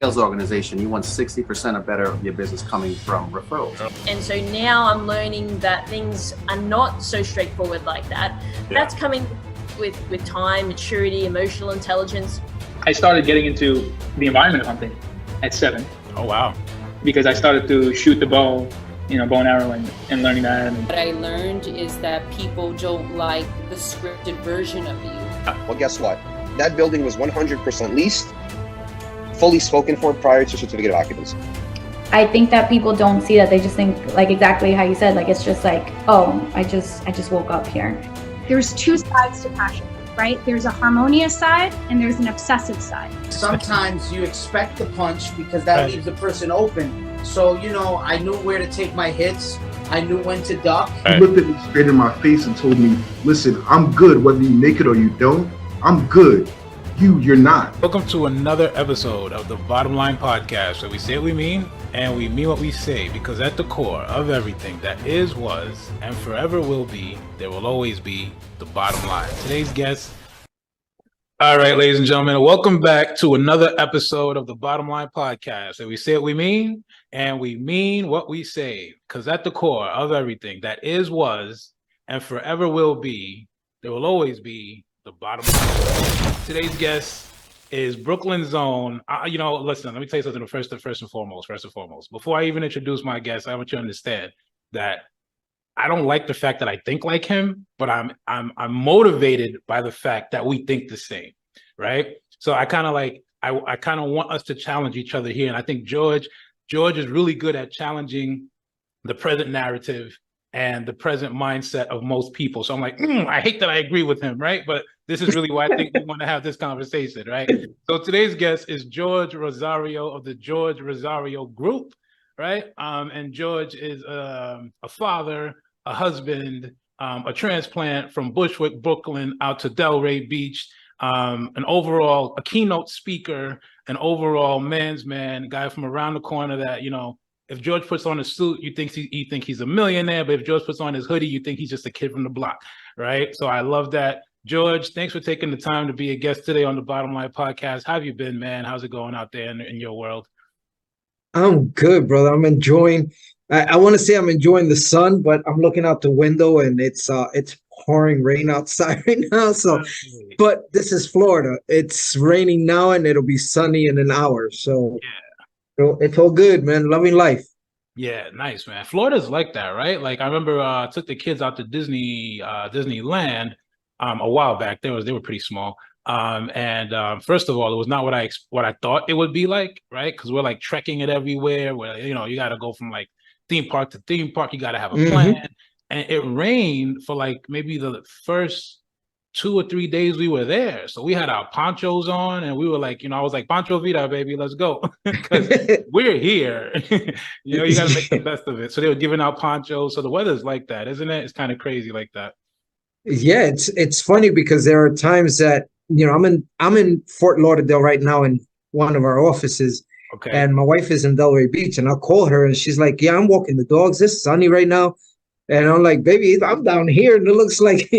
sales organization, you want 60% or better of your business coming from referrals. And so now I'm learning that things are not so straightforward like that. Yeah. That's coming with time, maturity, emotional intelligence. I started getting into the environment hunting at 7. Oh, wow. Because I started to shoot the bow, bow and arrow and learning that. What I learned is that people don't like the scripted version of you. Well, guess what? That building was 100% leased, fully spoken for prior to certificate of occupancy. I think that people don't see that. They just think, like exactly how you said, like it's just like, oh, I just woke up here. There's two sides to passion, right? There's a harmonious side and there's an obsessive side. Sometimes you expect the punch because that leaves the person open. So, I knew where to take my hits. I knew when to duck. He looked at me straight in my face and told me, listen, I'm good whether you make it or you don't. I'm good. You're not. Welcome to another episode of the Bottom Line Podcast, where we say what we mean and we mean what we say, because at the core of everything that is, was, and forever will be, there will always be the bottom line. Today's guest. All right, ladies and gentlemen, welcome back to another episode of the Bottom Line Podcast, where we say what we mean and we mean what we say, because at the core of everything that is, was, and forever will be, there will always be the bottom line. Today's guest is Brooklyn's own. Listen, let me tell you something. First and foremost, before I even introduce my guest, I want you to understand that I don't like the fact that I think like him, but I'm motivated by the fact that we think the same, right? So I kind of want us to challenge each other here, and I think George is really good at challenging the present narrative and the present mindset of most people. So I'm like, I hate that I agree with him, right? But this is really why I think we want to have this conversation, right? So today's guest is George Rosario of the George Rosario Group, right? And George is a father, a husband, a transplant from Bushwick, Brooklyn, out to Delray Beach, a keynote speaker, an overall man's man, guy from around the corner that, if George puts on a suit, you think he's a millionaire, but if George puts on his hoodie, you think he's just a kid from the block, right? So I love that. George, thanks for taking the time to be a guest today on the Bottom Line Podcast. How have you been, man? How's it going out there in your world? I'm good, brother. I'm enjoying. I want to say I'm enjoying the sun, but I'm looking out the window and it's pouring rain outside right now. So, but this is Florida. It's raining now and it'll be sunny in an hour. So, it's all good, man. Loving life. Yeah, nice, man. Florida's like that, right? Like I remember I took the kids out to Disneyland a while back. They were pretty small. First of all, it was not what I thought it would be like, right? Because we're like trekking it everywhere. Where you got to go from like theme park to theme park. You got to have a plan. And it rained for like maybe the first 2 or 3 days we were there. So we had our ponchos on, and we were like, I was like, Pancho Vida, baby, let's go, because we're here. You got to make the best of it. So they were giving out ponchos. So the weather's like that, isn't it? It's kind of crazy like that. Yeah, it's funny because there are times that I'm in Fort Lauderdale right now in one of our offices, and my wife is in Delray Beach, and I'll call her, and she's like, "Yeah, I'm walking the dogs. It's sunny right now," and I'm like, "Baby, I'm down here, and it looks like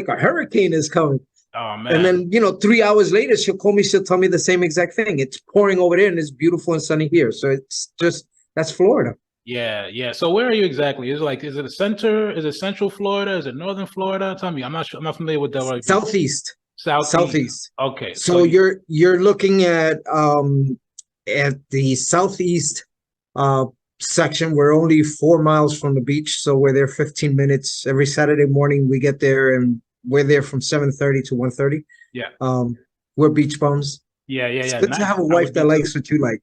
a hurricane is coming." Oh man! And then 3 hours later, she'll call me. She'll tell me the same exact thing. It's pouring over there, and it's beautiful and sunny here. So that's Florida. Yeah. So where are you exactly? Is it a center? Is it Central Florida? Is it Northern Florida? Tell me. I'm not familiar with that. Southeast. Okay. So you're looking at the southeast section. We're only 4 miles from the beach, so we're there 15 minutes every Saturday morning. We get there and we're there from 7:30 to 1:30. Yeah. We're beach bums. Yeah. It's good to have a wife that likes what you like.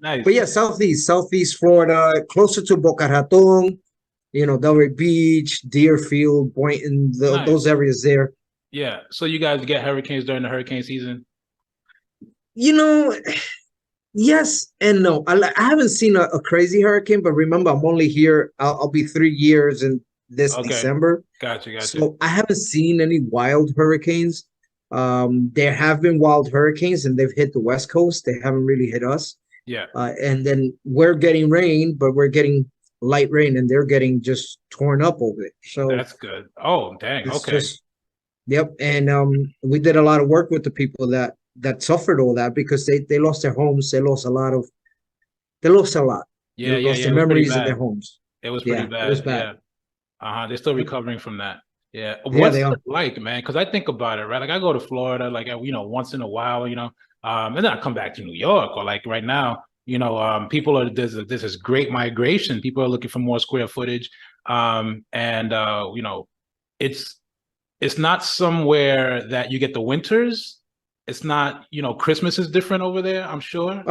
Nice. But yeah, southeast Florida, closer to Boca Raton, Delray Beach, Deerfield, Boynton, those areas there. Yeah. So you guys get hurricanes during the hurricane season? Yes and no. I haven't seen a crazy hurricane, but remember, I'm only here. I'll be 3 years in this December. Gotcha. So I haven't seen any wild hurricanes. There have been wild hurricanes, and they've hit the West Coast. They haven't really hit us. Yeah. And then we're getting rain, but we're getting light rain, and they're getting just torn up over it. So that's good. Oh, dang. Okay. Yep. And we did a lot of work with the people that that suffered all that because they lost their homes. They lost a lot. They lost their memories in their homes. It was pretty bad. It was bad. Yeah. They're still recovering from that. Yeah. Yeah, What's they are. it like, man? Because I think about it, right? Like I go to Florida, like, once in a while, and then I come back to New York, or like right now, people are, there's this great migration. People are looking for more square footage. It's not somewhere that you get the winters. It's not, Christmas is different over there, I'm sure.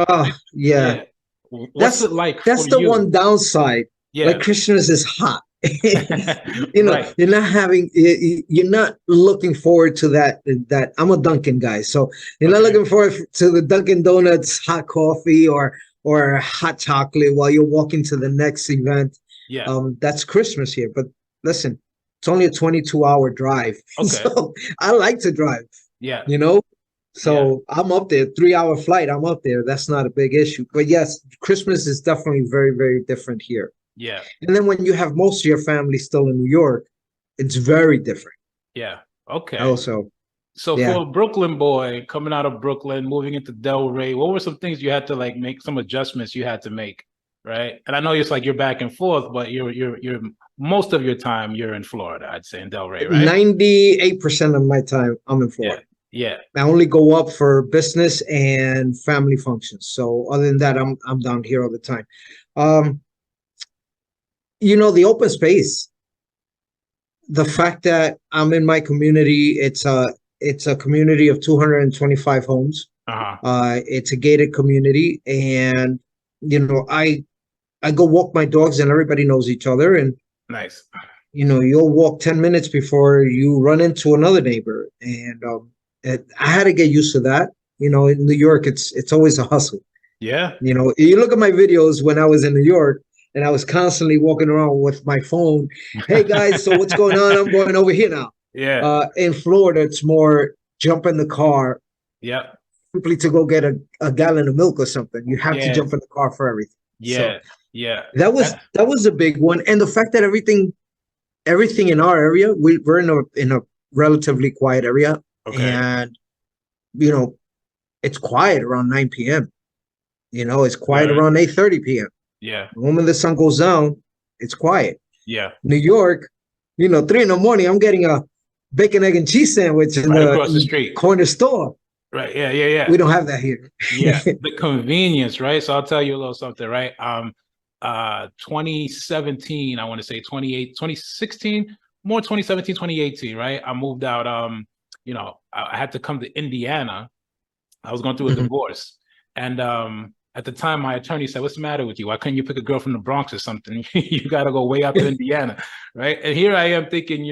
Yeah. What's it like? That's the one downside. Yeah. Like Christmas is hot. Right. you're not looking forward to that. I'm a Dunkin' guy, so you're not looking forward to the Dunkin' Donuts hot coffee or hot chocolate while you're walking to the next event. Yeah. That's Christmas here. But listen, it's only a 22-hour drive. Okay. So I like to drive. Yeah. So I'm up there, 3-hour flight. I'm up there. That's not a big issue. But yes, Christmas is definitely very, very different here. Yeah. And then when you have most of your family still in New York, it's very different. Yeah. Okay. Also. So for a Brooklyn boy coming out of Brooklyn, moving into Delray, what were some things you had to like make, some adjustments you had to make, right? And I know it's like you're back and forth, but you're most of your time you're in Florida, I'd say, in Delray, right? 98% of my time I'm in Florida. Yeah. I only go up for business and family functions. So other than that, I'm down here all the time. The open space, the fact that I'm in my community, it's a community of 225 homes. It's a gated community, and I go walk my dogs, and everybody knows each other. And nice. You'll walk 10 minutes before you run into another neighbor, and I had to get used to that. In New York, it's always a hustle. Yeah. You look at my videos when I was in New York, and I was constantly walking around with my phone. Hey guys, so what's going on? I'm going over here now. Yeah. In Florida, it's more jump in the car. Yeah. Simply to go get a gallon of milk or something. You have to jump in the car for everything. Yeah. So yeah. That was a big one. And the fact that everything in our area, we're in a relatively quiet area. Okay. And it's quiet around 9 p.m. It's quiet around 8:30 p.m. Yeah. The moment the sun goes down, it's quiet. Yeah. New York, 3 in the morning, I'm getting a bacon, egg, and cheese sandwich across the street, corner store. Right. Yeah. We don't have that here. Yeah. The convenience, right? So I'll tell you a little something, right? 2017, I want to say 2016, more 2017, 2018, right? I moved out. I had to come to Indiana. I was going through a divorce, and at the time, my attorney said, "What's the matter with you? Why couldn't you pick a girl from the Bronx or something? You got to go way out to Indiana," right? And here I am thinking,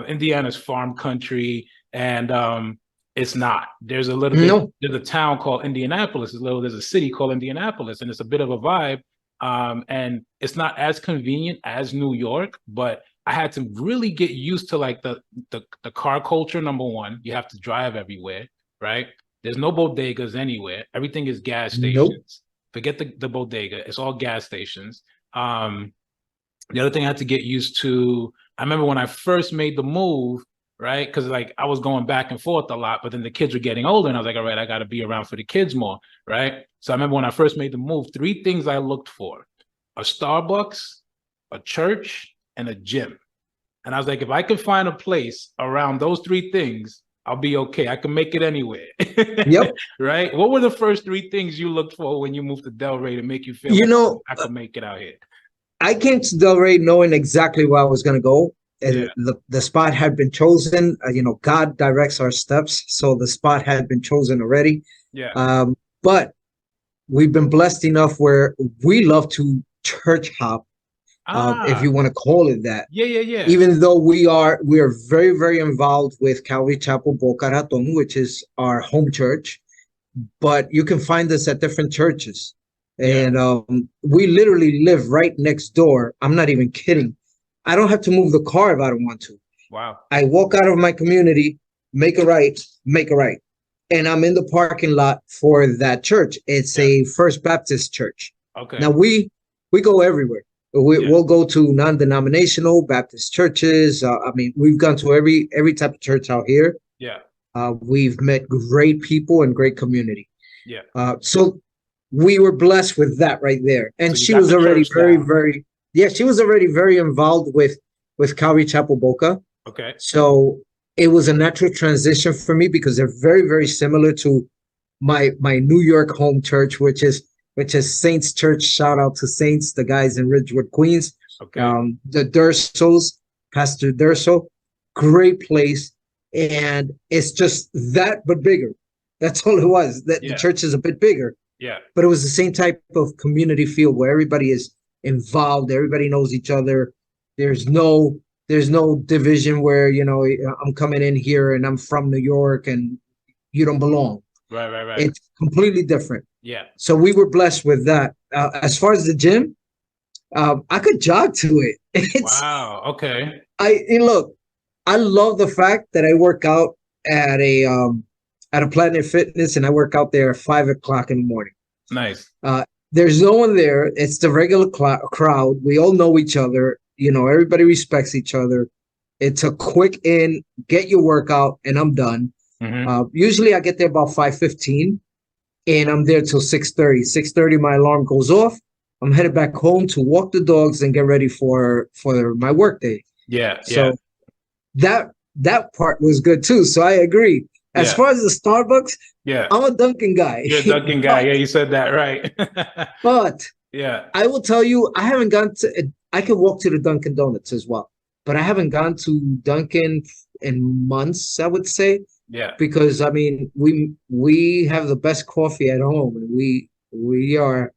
Indiana's farm country, and it's not. There's there's a town called Indianapolis. There's a city called Indianapolis, and it's a bit of a vibe. And it's not as convenient as New York, but I had to really get used to like the car culture. Number one, you have to drive everywhere, right? There's no bodegas anywhere. Everything is gas stations. Nope. Forget the bodega. It's all gas stations. The other thing I had to get used to, I remember when I first made the move, right? Because like I was going back and forth a lot, but then the kids were getting older, and I was like, all right, I got to be around for the kids more, right? So I remember when I first made the move, 3 things I looked for: a Starbucks, a church, and a gym. And I was like, if I could find a place around those 3 things, I'll be okay. I can make it anywhere. Yep. Right? What were the first 3 things you looked for when you moved to Delray to make you feel I could make it out here? I came to Delray knowing exactly where I was going to go. And the spot had been chosen. God directs our steps. So the spot had been chosen already. Yeah. But we've been blessed enough where we love to church hop. If you want to call it that. Yeah. Even though we are very, very involved with Calvary Chapel Boca Raton, which is our home church, but you can find us at different churches. And we literally live right next door. I'm not even kidding. I don't have to move the car if I don't want to. Wow. I walk out of my community, make a right, and I'm in the parking lot for that church. It's a First Baptist church. Okay. Now we go everywhere. We'll go to non-denominational Baptist churches. We've gone to every type of church out here. Yeah. We've met great people and great community. Yeah. So we were blessed with that right there. And So you she got was the already church very, down. very, she was already very involved with Calvary Chapel Boca. Okay. So it was a natural transition for me because they're very, very similar to my New York home church, which is Saints Church. Shout out to Saints, the guys in Ridgewood, Queens. Okay. The Dursos, Pastor Durso, great place. And it's just that, but bigger. That's all it was. That the church is a bit bigger. Yeah. But it was the same type of community feel where everybody is involved. Everybody knows each other. There's no division where, I'm coming in here and I'm from New York and you don't belong. Right. It's completely different. Yeah. So we were blessed with that. As far as the gym, I could jog to it. Wow. Okay. Look, I love the fact that I work out at a Planet Fitness and I work out there at 5 o'clock in the morning. Nice. There's no one there. It's the regular crowd. We all know each other. Everybody respects each other. It's a quick in, get your workout, and I'm done. Mm-hmm. Usually I get there about 5:15 and I'm there till 6:30. 6:30, my alarm goes off. I'm headed back home to walk the dogs and get ready for my work day. Yeah. So that part was good too. So I agree. As far as the Starbucks, I'm a Dunkin' guy. You're a Dunkin' guy. Yeah, you said that right. But yeah, I will tell you, I haven't gone to. I could walk to the Dunkin' Donuts as well, but I haven't gone to Dunkin' in months, I would say. Yeah. Because I mean, we have the best coffee at home, and we are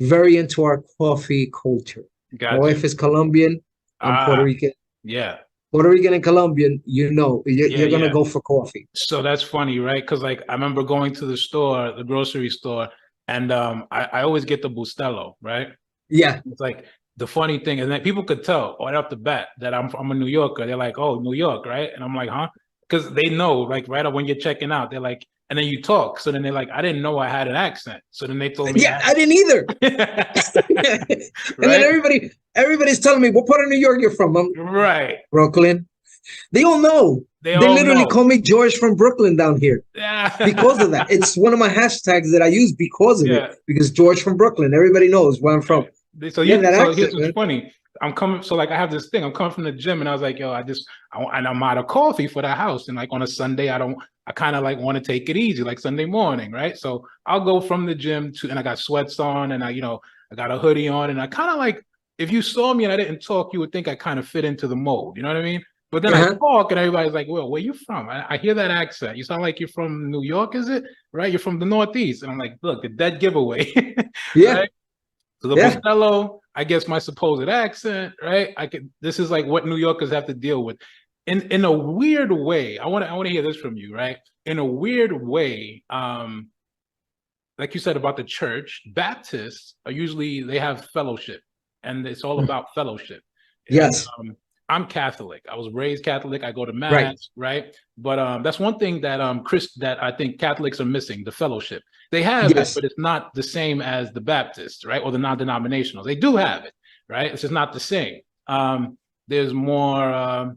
very into our coffee culture. Gotcha. My wife is Colombian. I'm Puerto Rican. Yeah. Puerto Rican and Colombian, you're going to go for coffee. So that's funny, right? Because I remember going to the grocery store, and I always get the Bustelo, right? Yeah. It's like the funny thing is that people could tell right off the bat that I'm a New Yorker. They're like, oh, New York, right? And I'm like, huh? Because they know, like, right up when you're checking out, they're like, and then you talk. So then they're like, I didn't know I had an accent. So then they told me. Yeah, I didn't either. And then everybody's telling me, what part of New York you're from? Right. Brooklyn. They all know. They literally call me George from Brooklyn down here. Yeah. Because of that. It's one of my hashtags that I use because of it. Because George from Brooklyn, everybody knows where I'm from. So here's what's funny. I'm coming, so like I have this thing. I'm coming from the gym, and I was like, yo, and I'm out of coffee for the house. And like on a Sunday, I kind of like want to take it easy, like Sunday morning, right? So I'll go from the gym and I got sweats on, and I got a hoodie on, and I kind of like, if you saw me and I didn't talk, you would think I kind of fit into the mold. You know what I mean? But then I talk, and everybody's like, well, where you from? I hear that accent. You sound like you're from New York, is it? Right? You're from the Northeast. And I'm like, look, the dead giveaway. Yeah. Right? So the Bustelo, I guess my supposed accent, right? This is like what New Yorkers have to deal with. In a weird way, I want to hear this from you, right? In a weird way, like you said about the church, Baptists are usually, they have fellowship, and it's all about fellowship. Yes. And, I'm Catholic. I was raised Catholic. I go to mass, right? But that's one thing that that I think Catholics are missing: the fellowship. They have it, but it's not the same as the Baptists, right? Or the non-denominational. They do have it, right? It's just not the same. There's more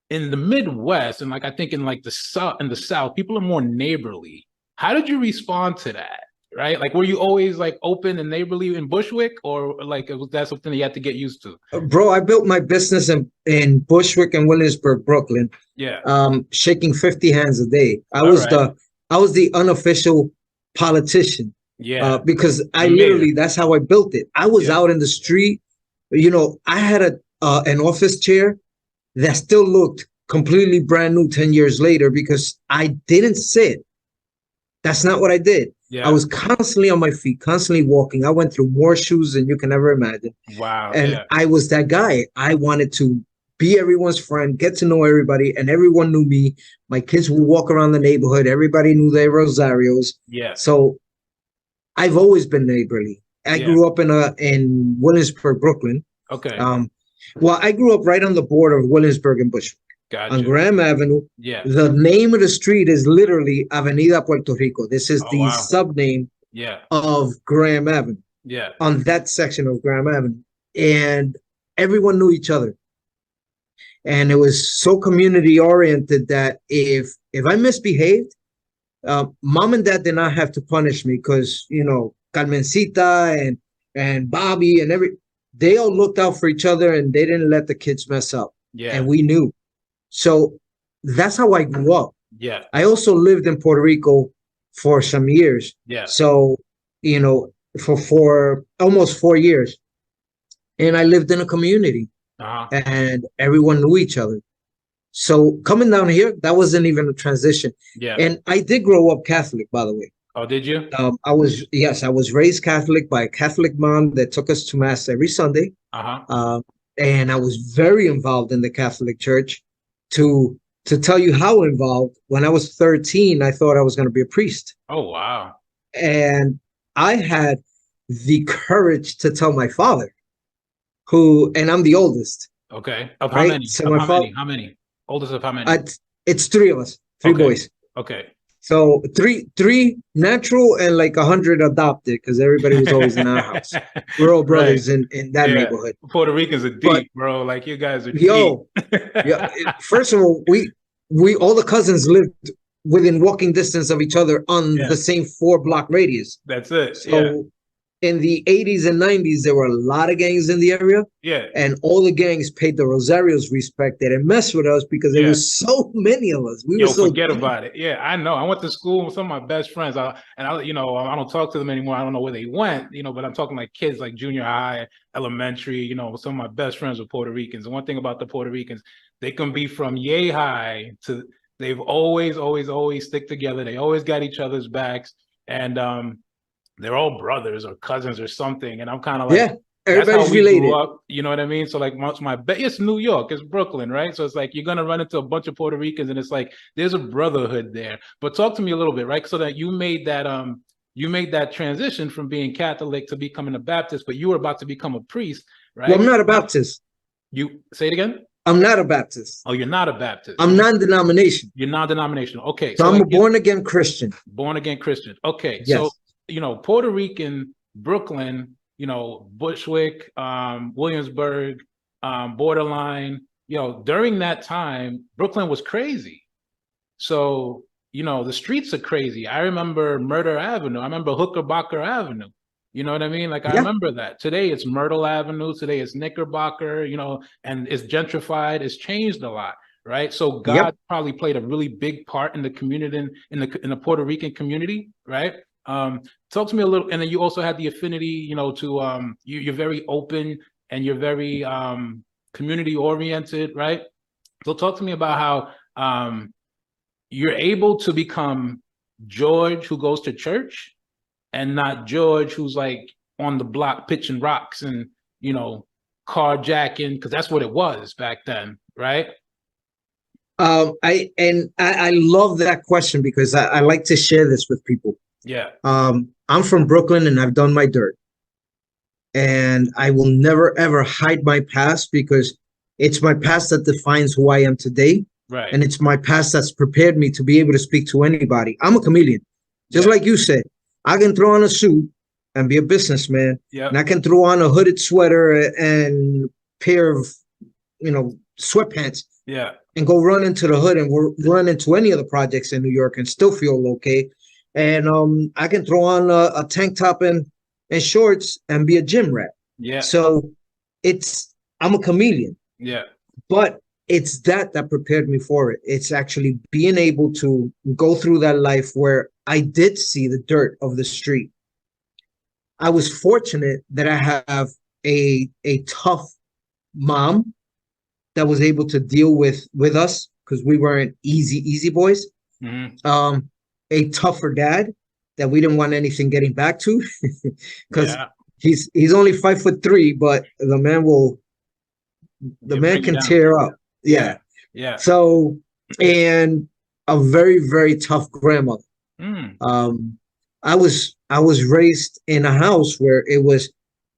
in the Midwest, and like I think in like the South, people are more neighborly. How did you respond to that? Right? Like, were you always like open and neighborly in Bushwick, or like was that something that you had to get used to? Bro, I built my business in Bushwick and Williamsburg, Brooklyn. Yeah. Shaking 50 hands a day. I was the unofficial politician. Yeah. Because literally, that's how I built it. I was out in the street. I had an office chair that still looked completely brand new 10 years later because I didn't sit. That's not what I did. Yeah. I was constantly on my feet, constantly walking. I went through more shoes than you can ever imagine. Wow. And I was that guy. I wanted to be everyone's friend, get to know everybody, and everyone knew me. My kids would walk around the neighborhood. Everybody knew they were Rosarios. Yeah. So I've always been neighborly. I grew up in Williamsburg, Brooklyn. Okay. Well, I grew up right on the border of Williamsburg and Bushwick. Gotcha. On Graham Avenue. Yeah. The name of the street is literally Avenida Puerto Rico. This is the subname of Graham Avenue. Yeah. On that section of Graham Avenue. And everyone knew each other. and it was so community oriented that if I misbehaved, mom and dad did not have to punish me because, you know, Carmencita and Bobby and they all looked out for each other and they didn't let the kids mess up. Yeah. And we knew. So that's how I grew up. Yeah. I also lived in Puerto Rico for some years. Yeah. So, you know, for almost 4 years. And I lived in a community and everyone knew each other. So coming down here, that wasn't even a transition. Yeah. And I did grow up Catholic, by the way. Oh, did you? I was raised Catholic by a Catholic mom that took us to mass every Sunday. And I was very involved in the Catholic Church. To tell you how involved, when I was 13, I thought I was going to be a priest. Oh, wow. And I had the courage to tell my father, and I'm the oldest. Okay. Of right? how many? So How many? Oldest of how many? It's 3 of us, three boys. Okay. So three natural and like 100 adopted, because everybody was always in our house. We're all brothers in that neighborhood. Puerto Ricans are deep, bro. Like you guys are deep. Yo, first of all, we all the cousins lived within walking distance of each other on the same 4-block radius. That's it. So in the 80s and 90s, there were a lot of gangs in the area. Yeah. And all the gangs paid the Rosarios respect. They didn't mess with us because there was so many of us. We were so forget about it. Yeah, I know. I went to school with some of my best friends. I don't talk to them anymore. I don't know where they went, but I'm talking like kids like junior high, elementary, some of my best friends were Puerto Ricans. And one thing about the Puerto Ricans, they can be from yay high to they've always stick together. They always got each other's backs. And they're all brothers or cousins or something. And I'm kind of like, everybody's related. Up, you know what I mean? So like it's New York, it's Brooklyn, right? So it's like you're gonna run into a bunch of Puerto Ricans, and it's like there's a brotherhood there. But talk to me a little bit, right? So that you made that transition from being Catholic to becoming a Baptist, but you were about to become a priest, right? Well, I'm not a Baptist. You say it again? I'm not a Baptist. Oh, you're not a Baptist. I'm non-denominational. You're non-denominational. Okay. So I'm a born-again Christian. Born-again Christian. Okay. Yes. So Puerto Rican, Brooklyn, Bushwick, Williamsburg, Borderline, during that time, Brooklyn was crazy. So, the streets are crazy. I remember Murder Avenue. I remember Hookerbacher Avenue. You know what I mean? Like, I remember that. Today it's Myrtle Avenue. Today it's Knickerbocker, and it's gentrified. It's changed a lot, right? So God probably played a really big part in the community, in the Puerto Rican community, right? Talk to me a little, and then you also had the affinity, to you're very open and you're very community oriented, right? So talk to me about how you're able to become George who goes to church and not George who's like on the block pitching rocks and carjacking, because that's what it was back then, right? I love that question because I like to share this with people. Yeah. I'm from Brooklyn and I've done my dirt. And I will never, ever hide my past because it's my past that defines who I am today. Right. And it's my past that's prepared me to be able to speak to anybody. I'm a chameleon. Just like you said, I can throw on a suit and be a businessman. Yeah. And I can throw on a hooded sweater and pair of, sweatpants. Yeah. And go run into the hood and run into any of the projects in New York and still feel okay. And I can throw on a tank top and shorts and be a gym rat. Yeah. So I'm a chameleon. Yeah. But it's that prepared me for it. It's actually being able to go through that life where I did see the dirt of the street. I was fortunate that I have a tough mom that was able to deal with us because we weren't easy boys. Mm-hmm. A tougher dad that we didn't want anything getting back to because he's only 5'3", but the man can tear up. Yeah. So, and a very, very tough grandmother. I was raised in a house where it was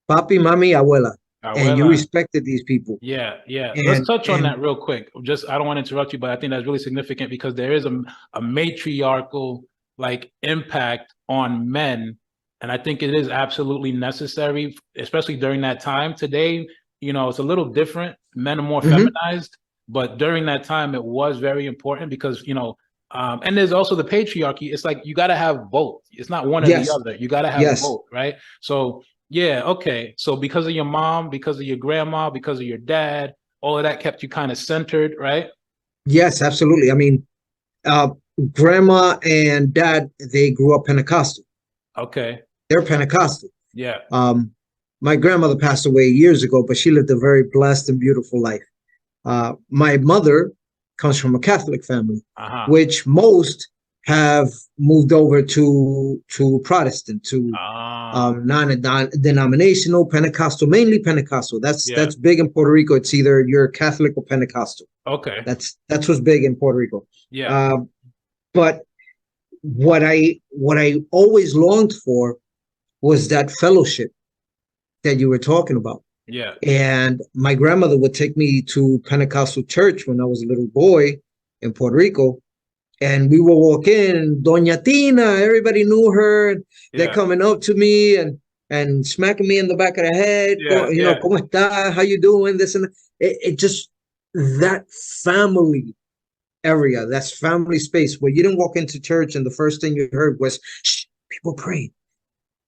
papi, mami, abuela. And you respected these people. Yeah. Let's touch on that real quick. I don't want to interrupt you, but I think that's really significant because there is a matriarchal impact on men. And I think it is absolutely necessary, especially during that time. Today, it's a little different. Men are more feminized, but during that time, it was very important because, and there's also the patriarchy. It's like you got to have both. It's not one or the other. You got to have both, right? So, yeah, okay. So because of your mom, because of your grandma, because of your dad, all of that kept you kind of centered, right? Yes, absolutely. I mean, grandma and dad, they grew up Pentecostal. Okay. They're Pentecostal. Yeah. My grandmother passed away years ago, but she lived a very blessed and beautiful life. My mother comes from a Catholic family, which most have moved over to Protestant, to non-denominational Pentecostal, mainly Pentecostal. That's big in Puerto Rico. It's either you're Catholic or Pentecostal. Okay. That's what's big in Puerto Rico. Yeah. But what I always longed for was that fellowship that you were talking about. Yeah. And my grandmother would take me to Pentecostal church when I was a little boy in Puerto Rico. And we would walk in, Doña Tina, everybody knew her. They're coming up to me and smacking me in the back of the head. ¿Cómo está? How you doing? This and that. It just, that family area, that's family space where you didn't walk into church and the first thing you heard was, shh, people praying.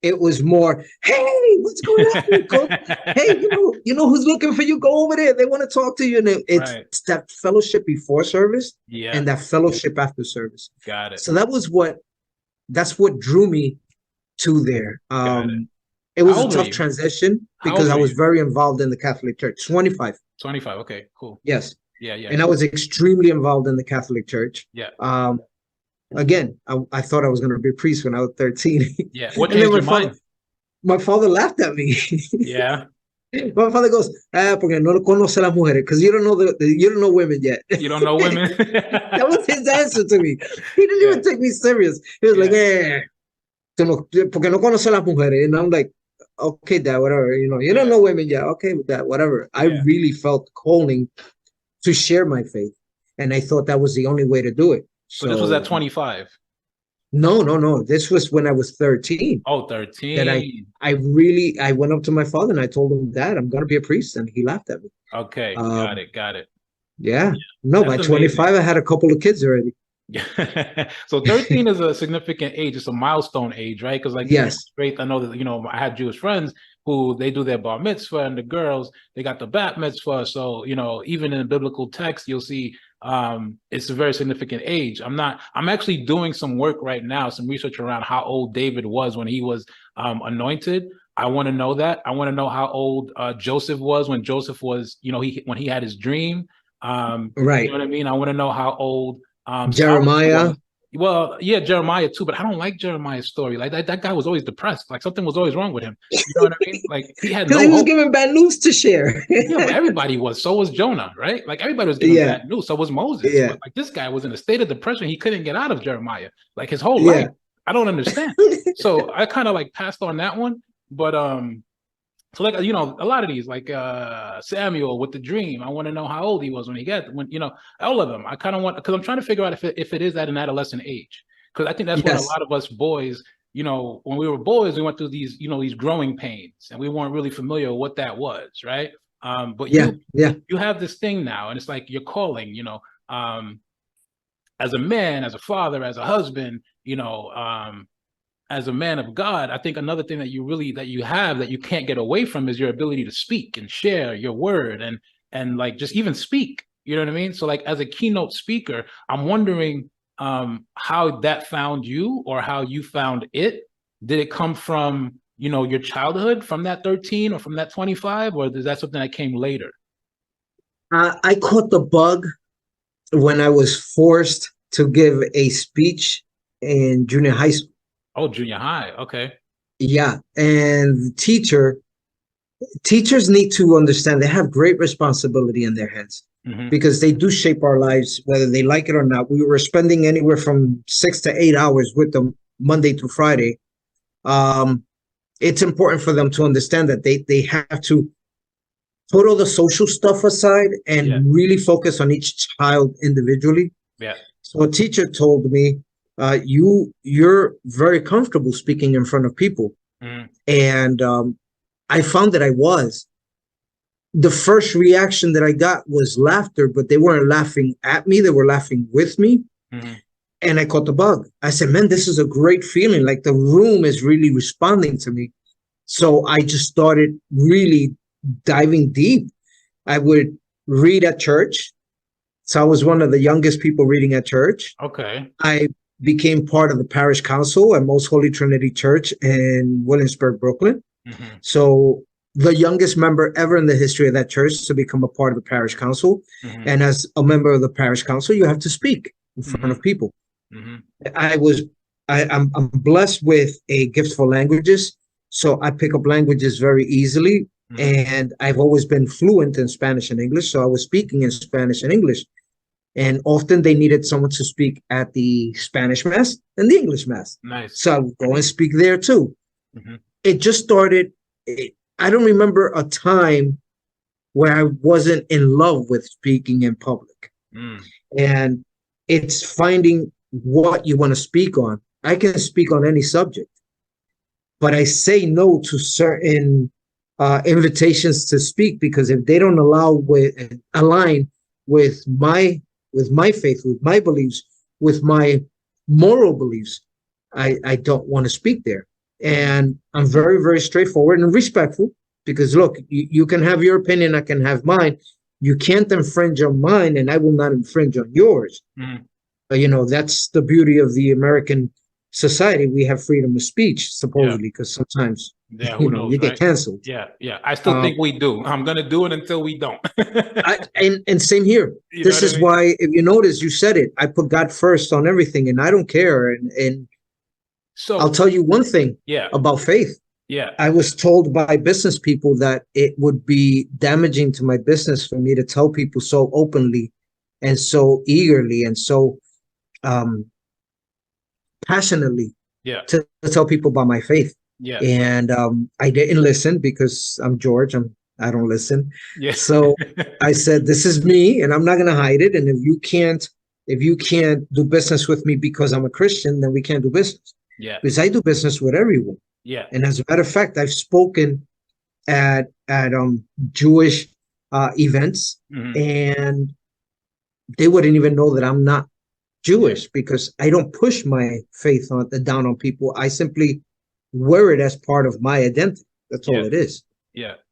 It was more, hey, what's going on? Go, hey, you know who's looking for you? Go over there. They want to talk to you. And it's that fellowship before service and that fellowship after service. Got it. So that's what drew me to there. It was a tough transition because I was very involved in the Catholic Church. 25. 25. Okay, cool. Yes. Yeah. And I was extremely involved in the Catholic Church. Yeah. Again, I thought I was going to be a priest when I was 13. Yeah. What changed your mind? My father laughed at me. Yeah. My father goes, porque no conoce las mujeres, because you don't know women yet. You don't know women. That was his answer to me. He didn't even take me serious. He was like, porque no conoce las mujeres. And I'm like, okay, Dad, whatever. You don't know women yet. Okay with that, whatever. I really felt calling to share my faith. And I thought that was the only way to do it. So this was at 25? No. This was when I was 13. Oh, 13. That I went up to my father and I told him, Dad, I'm going to be a priest. And he laughed at me. Okay, got it. Yeah. No, by 25, amazing. I had a couple of kids already. Yeah. So 13 is a significant age. It's a milestone age, right? Because faith, I know that, I had Jewish friends who they do their bar mitzvah, and the girls, they got the bat mitzvah. So, even in the biblical text, you'll see it's a very significant age. I'm actually doing some work right now, some research around how old David was when he was anointed. I want to know that. I want to know how old Joseph was when Joseph was, when he had his dream. Right. You know what I mean? I want to know how old Jeremiah. Well, yeah, Jeremiah too, but I don't like Jeremiah's story. Like that guy was always depressed. Like something was always wrong with him. You know what I mean? Like he had no he was hope. giving bad news to share. Yeah, but everybody was. So was Jonah, right? Like everybody was giving bad news. So was Moses. Yeah. But, like this guy was in a state of depression. He couldn't get out of Jeremiah. Like his whole life. I don't understand. So I kind of like passed on that one. But so like a lot of these, like Samuel with the dream, I want to know how old he was when all of them. I kind of want, because I'm trying to figure out if it is at an adolescent age, because I think that's when a lot of us boys, when we were boys, we went through these these growing pains, and we weren't really familiar with what that was, right? But you have this thing now, and it's like you're calling, as a man, as a father, as a husband, as a man of God. I think another thing that you have that you can't get away from is your ability to speak and share your word and like just even speak. You know what I mean? So like as a keynote speaker, I'm wondering how that found you, or how you found it. Did it come from your childhood, from that 13 or from that 25, or is that something that came later? I caught the bug when I was forced to give a speech in junior high school. Oh, junior high. Okay. Yeah. And teachers need to understand they have great responsibility in their hands, because they do shape our lives, whether they like it or not. We were spending anywhere from 6 to 8 hours with them Monday through Friday. It's important for them to understand that they have to put all the social stuff aside and really focus on each child individually. Yeah. So a teacher told me, you're very comfortable speaking in front of people. And I found that I was. the first reaction that I got was laughter, but they weren't laughing at me. They were laughing with me. Mm-hmm. And I caught the bug. I said, man, this is a great feeling. Like the room is really responding to me. So I just started really diving deep. I would read at church. So I was one of the youngest people reading at church. Okay. I became part of the parish council at Most Holy Trinity Church in Williamsburg, Brooklyn. Mm-hmm. So the youngest member ever in the history of that church to become a part of the parish council. Mm-hmm. And as a member of the parish council, you have to speak in front of people. Mm-hmm. I'm blessed with a gift for languages. So I pick up languages very easily. And I've always been fluent in Spanish and English. So I was speaking in Spanish and English. And often they needed someone to speak at the Spanish Mass and the English Mass. Nice. So I would go and speak there too. Mm-hmm. It just started. I don't remember a time where I wasn't in love with speaking in public. And it's finding what you want to speak on. I can speak on any subject, but I say no to certain invitations to speak because if they don't align with my faith, with my beliefs, with my moral beliefs, I don't want to speak there. And I'm very, very straightforward and respectful because look, you can have your opinion, I can have mine. You can't infringe on mine and I will not infringe on yours. You know, that's the beauty of the American society. We have freedom of speech, supposedly, because sometimes who knows, you get canceled. Yeah. I still think we do. I'm going to do it until we don't. And same here. This is why, if you notice, you said it, I put God first on everything and I don't care. And so I'll tell you one thing about faith. I was told by business people that it would be damaging to my business for me to tell people so openly and so eagerly and so passionately to tell people about my faith. And I didn't listen because I'm George. I don't listen. So I said, this is me and I'm not going to hide it. And if you can't do business with me because I'm a Christian, then we can't do business. Because I do business with everyone. And as a matter of fact, I've spoken at Jewish events and they wouldn't even know that I'm not Jewish because I don't push my faith down on people. I simply wear it as part of my identity. That's all it is.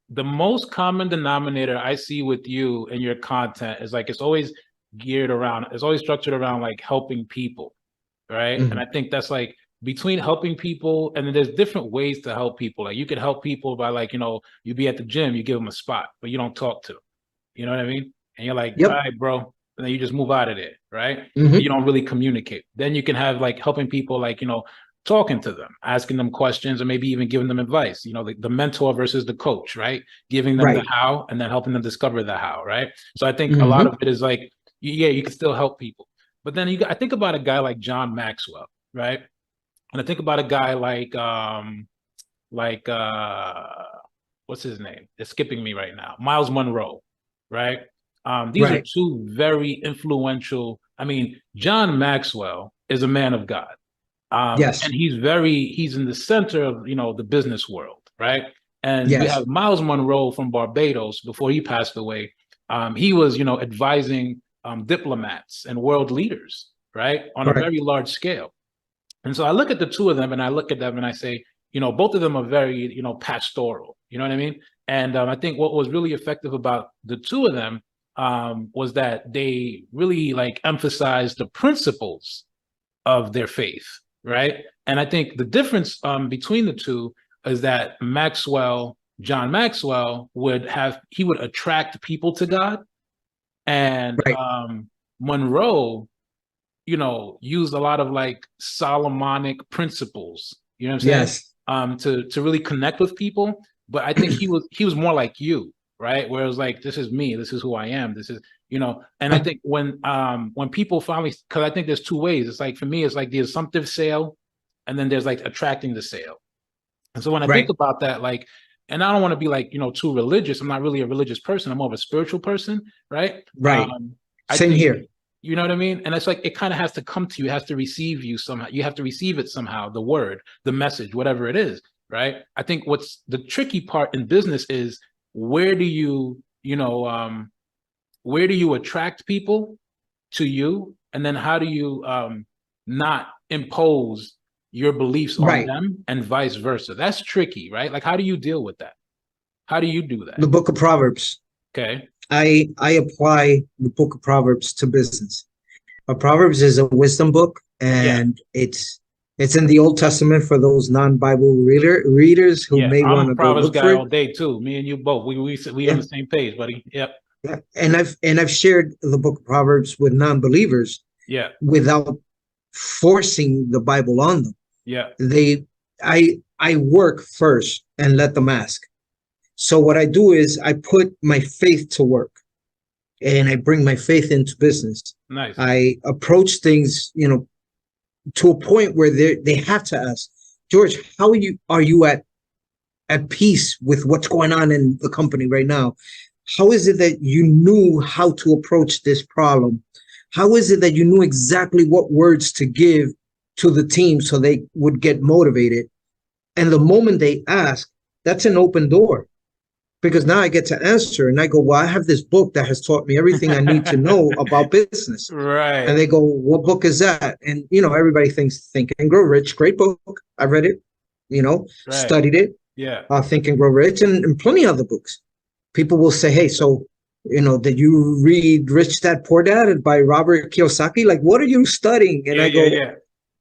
The most common denominator I see with you and your content is like, it's always structured around like helping people. Right. And I think that's like between helping people and then there's different ways to help people. Like you could help people by like, you be at the gym, you give them a spot, but you don't talk to them. You know what I mean? And you're like, all right, bro. And then you just move out of there. Right. You don't really communicate. Then you can have like helping people, like, talking to them, asking them questions, or maybe even giving them advice, the mentor versus the coach, right? Giving them the how and then helping them discover the how, right? So I think a lot of it is like, you can still help people. But then I think about a guy like John Maxwell, right? And I think about a guy like what's his name? It's skipping me right now. Miles Monroe, right? These are two very influential. I mean, John Maxwell is a man of God. And he's in the center of, the business world, right? And we have Miles Monroe from Barbados before he passed away. He was, advising diplomats and world leaders, right? On a very large scale. And so I look at the two of them and I look at them and I say, both of them are very, pastoral, you know what I mean? And I think what was really effective about the two of them was that they really like emphasized the principles of their faith. Right. And I think the difference between the two is that John Maxwell would attract people to God. And Monroe, used a lot of like Solomonic principles, you know what I'm saying? To really connect with people. But I think he was more like you, right? Where it was like, this is me, this is who I am, this is, and I think when people finally, because I think there's two ways. It's like, for me, it's like the assumptive sale, and then there's like attracting the sale. And so when I think about that, like, and I don't want to be like, too religious. I'm not really a religious person. I'm more of a spiritual person, right? Same here. You know what I mean? And it's like, it kind of has to come to you, it has to receive you somehow. You have to receive it somehow, the word, the message, whatever it is, right? I think what's the tricky part in business is, where do you where do you attract people to you, and then how do you not impose your beliefs on them, and vice versa? That's tricky, right? Like, how do you deal with that? How do you do that? The Book of Proverbs. Okay. I apply the Book of Proverbs to business. Proverbs is a wisdom book, and it's in the Old Testament for those non-Bible readers who may want to go Proverbs look guy for it. all day too. Me and you both. We on the same page, buddy. Yep. Yeah. And I've shared the Book of Proverbs with non-believers. Yeah. Without forcing the Bible on them. Yeah. I work first and let them ask. So what I do is I put my faith to work, and I bring my faith into business. Nice. I approach things, to a point where they have to ask, George, how are you at peace with what's going on in the company right now? How is it that you knew how to approach this problem? How is it that you knew exactly what words to give to the team so they would get motivated? And the moment they ask, that's an open door, because now I get to answer, and I go, well, I have this book that has taught me everything I need to know about business. Right. And they go, what book is that? And, everybody thinks Think and Grow Rich, great book. I read it, studied it. Yeah. Think and Grow Rich, and plenty of other books. People will say, hey, so, did you read Rich Dad Poor Dad by Robert Kiyosaki? Like, what are you studying? And I go,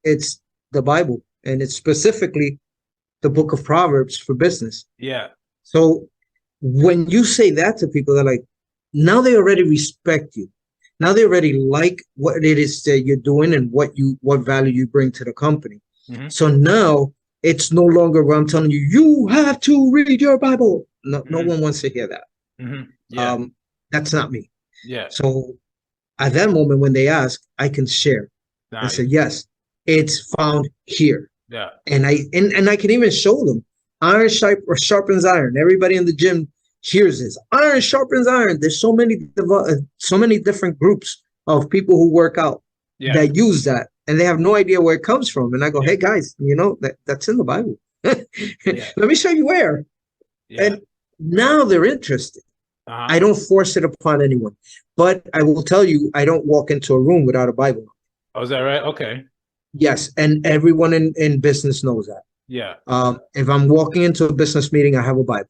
it's the Bible, and it's specifically the Book of Proverbs for business. Yeah. So when you say that to people, they're like, now they already respect you. Now they already like what it is that you're doing and what value you bring to the company. Mm-hmm. So now it's no longer where I'm telling you, you have to read your Bible. No, no one wants to hear that. Mm-hmm. Yeah. That's not me. Yeah. So at that moment when they ask, I can share. Nice. I say, yes, it's found here. Yeah. And I can even show them. Iron sharpens iron. Everybody in the gym hears this. Iron sharpens iron. There's so many different groups of people who work out that use that, and they have no idea where it comes from. And I go, hey guys, that's in the Bible. Let me show you where. Yeah. And now they're interested. Uh-huh. I don't force it upon anyone, but I will tell you, I don't walk into a room without a Bible. Oh, is that right? Okay. Yes, and everyone in business knows that. Yeah. If I'm walking into a business meeting, I have a Bible.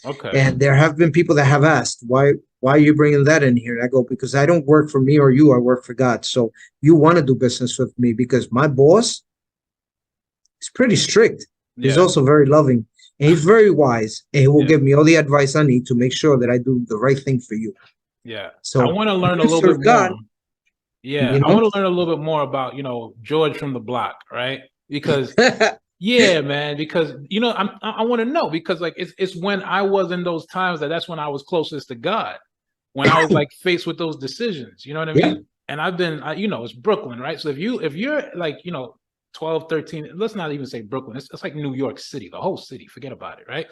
Okay. And there have been people that have asked, why are you bringing that in here? And I go, because I don't work for me or you, I work for God. So you want to do business with me, because my boss is pretty strict. Yeah. He's also very loving, and he's very wise, and he will give me all the advice I need to make sure that I do the right thing for you. Yeah. So I want to learn a little bit more. Yeah. I want to learn a little bit more about, George from the block, right? Because yeah, man, because I want to know, because like it's when I was in those times that's when I was closest to God, when I was like faced with those decisions, you know what I mean? Yeah. And I've been, it's Brooklyn, right? So if you're like, 12, 13, let's not even say Brooklyn. It's like New York City, the whole city, forget about it, right?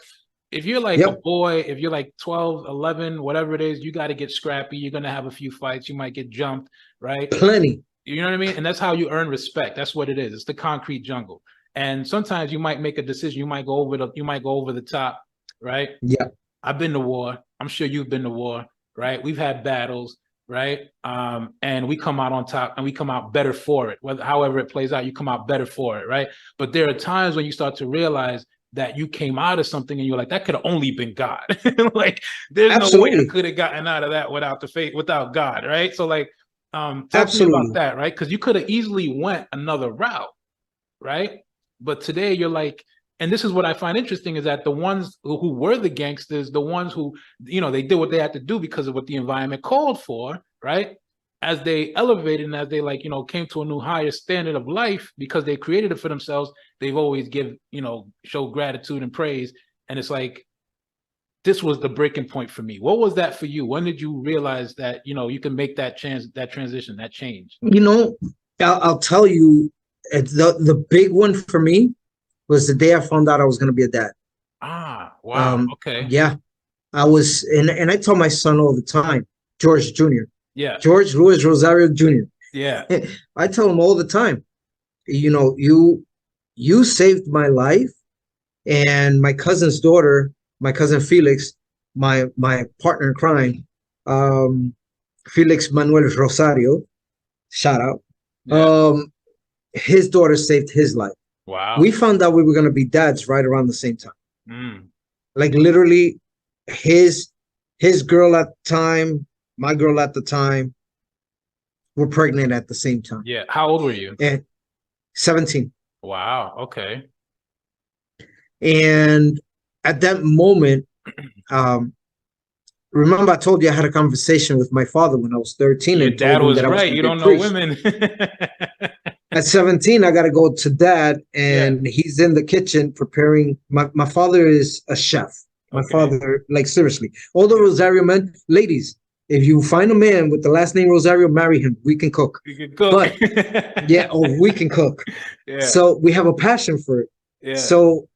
If you're like a boy, if you're like 12, 11, whatever it is, you got to get scrappy. You're going to have a few fights. You might get jumped, right? Plenty. You know what I mean? And that's how you earn respect. That's what it is. It's the concrete jungle. And sometimes you might make a decision. You might go over the top, right? Yeah. I've been to war. I'm sure you've been to war, right? We've had battles, right? And we come out on top, and we come out better for it. However it plays out, you come out better for it, right? But there are times when you start to realize that you came out of something and you're like, that could have only been God. Like, there's no way I could have gotten out of that without the faith, without God, right? So like, talk to me about that, right? Because you could have easily went another route, right? But today you're like, and this is what I find interesting, is that the ones who were the gangsters, the ones who, they did what they had to do because of what the environment called for, right? As they elevated and as they came to a new higher standard of life because they created it for themselves, they've always show gratitude and praise. And it's like, this was the breaking point for me. What was that for you? When did you realize that, you can make that transition, that change? I'll tell you, the big one for me was the day I found out I was going to be a dad. Ah, wow. Okay. Yeah. I was, and I tell my son all the time, George Jr. Yeah. George Louis Rosario Jr. Yeah. I tell him all the time, you saved my life, and my cousin's daughter, my cousin Felix, my partner in crime, Felix Manuel Rosario, shout out. Yeah. His daughter saved his life. Wow. We found out we were going to be dads right around the same time. Mm. Like literally his girl at the time, my girl at the time, were pregnant at the same time. Yeah. How old were you? And 17. Wow. Okay. And at that moment, remember I told you I had a conversation with my father when I was 13. Your and dad told him was that I right. gonna You be a don't know priest. women. At 17, I got to go to dad, and he's in the kitchen preparing. My father is a chef. My father, like seriously, all the Rosario men, ladies, if you find a man with the last name Rosario, marry him. We can cook. You can cook. But yeah, we can cook. Yeah. So we have a passion for it. Yeah. So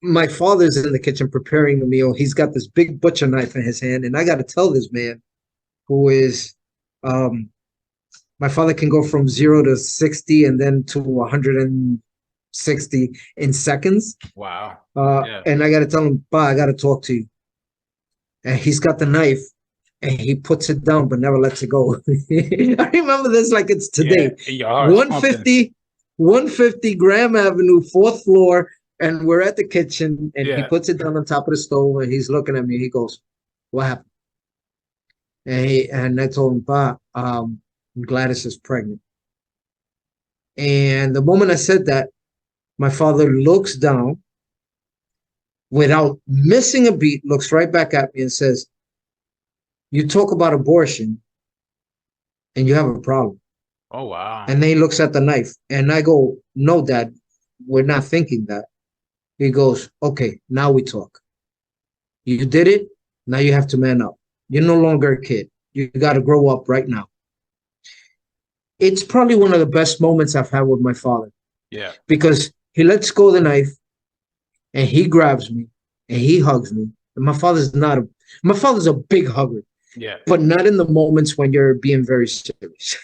my father's in the kitchen preparing the meal. He's got this big butcher knife in his hand, and I got to tell this man, who is, my father can go from 0 to 60 and then to 160 in seconds. Wow. And I got to tell him, "Pa, I got to talk to you." And he's got the knife, and he puts it down but never lets it go. I remember this like it's today. Yeah, 150 Graham Avenue, 4th floor, and we're at the kitchen, and he puts it down on top of the stove, and he's looking at me. He goes, "What happened?" And I told him, "Pa, Gladys is pregnant." And the moment I said that, my father looks down without missing a beat, looks right back at me and says, "You talk about abortion and you have a problem." Oh, wow. And then he looks at the knife, and I go, "No, Dad, we're not thinking that." He goes, "Okay, now we talk. You did it. Now you have to man up. You're no longer a kid. You got to grow up right now." It's probably one of the best moments I've had with my father. Yeah. Because he lets go of the knife, and he grabs me, and he hugs me. And my father's a big hugger. Yeah. But not in the moments when you're being very serious.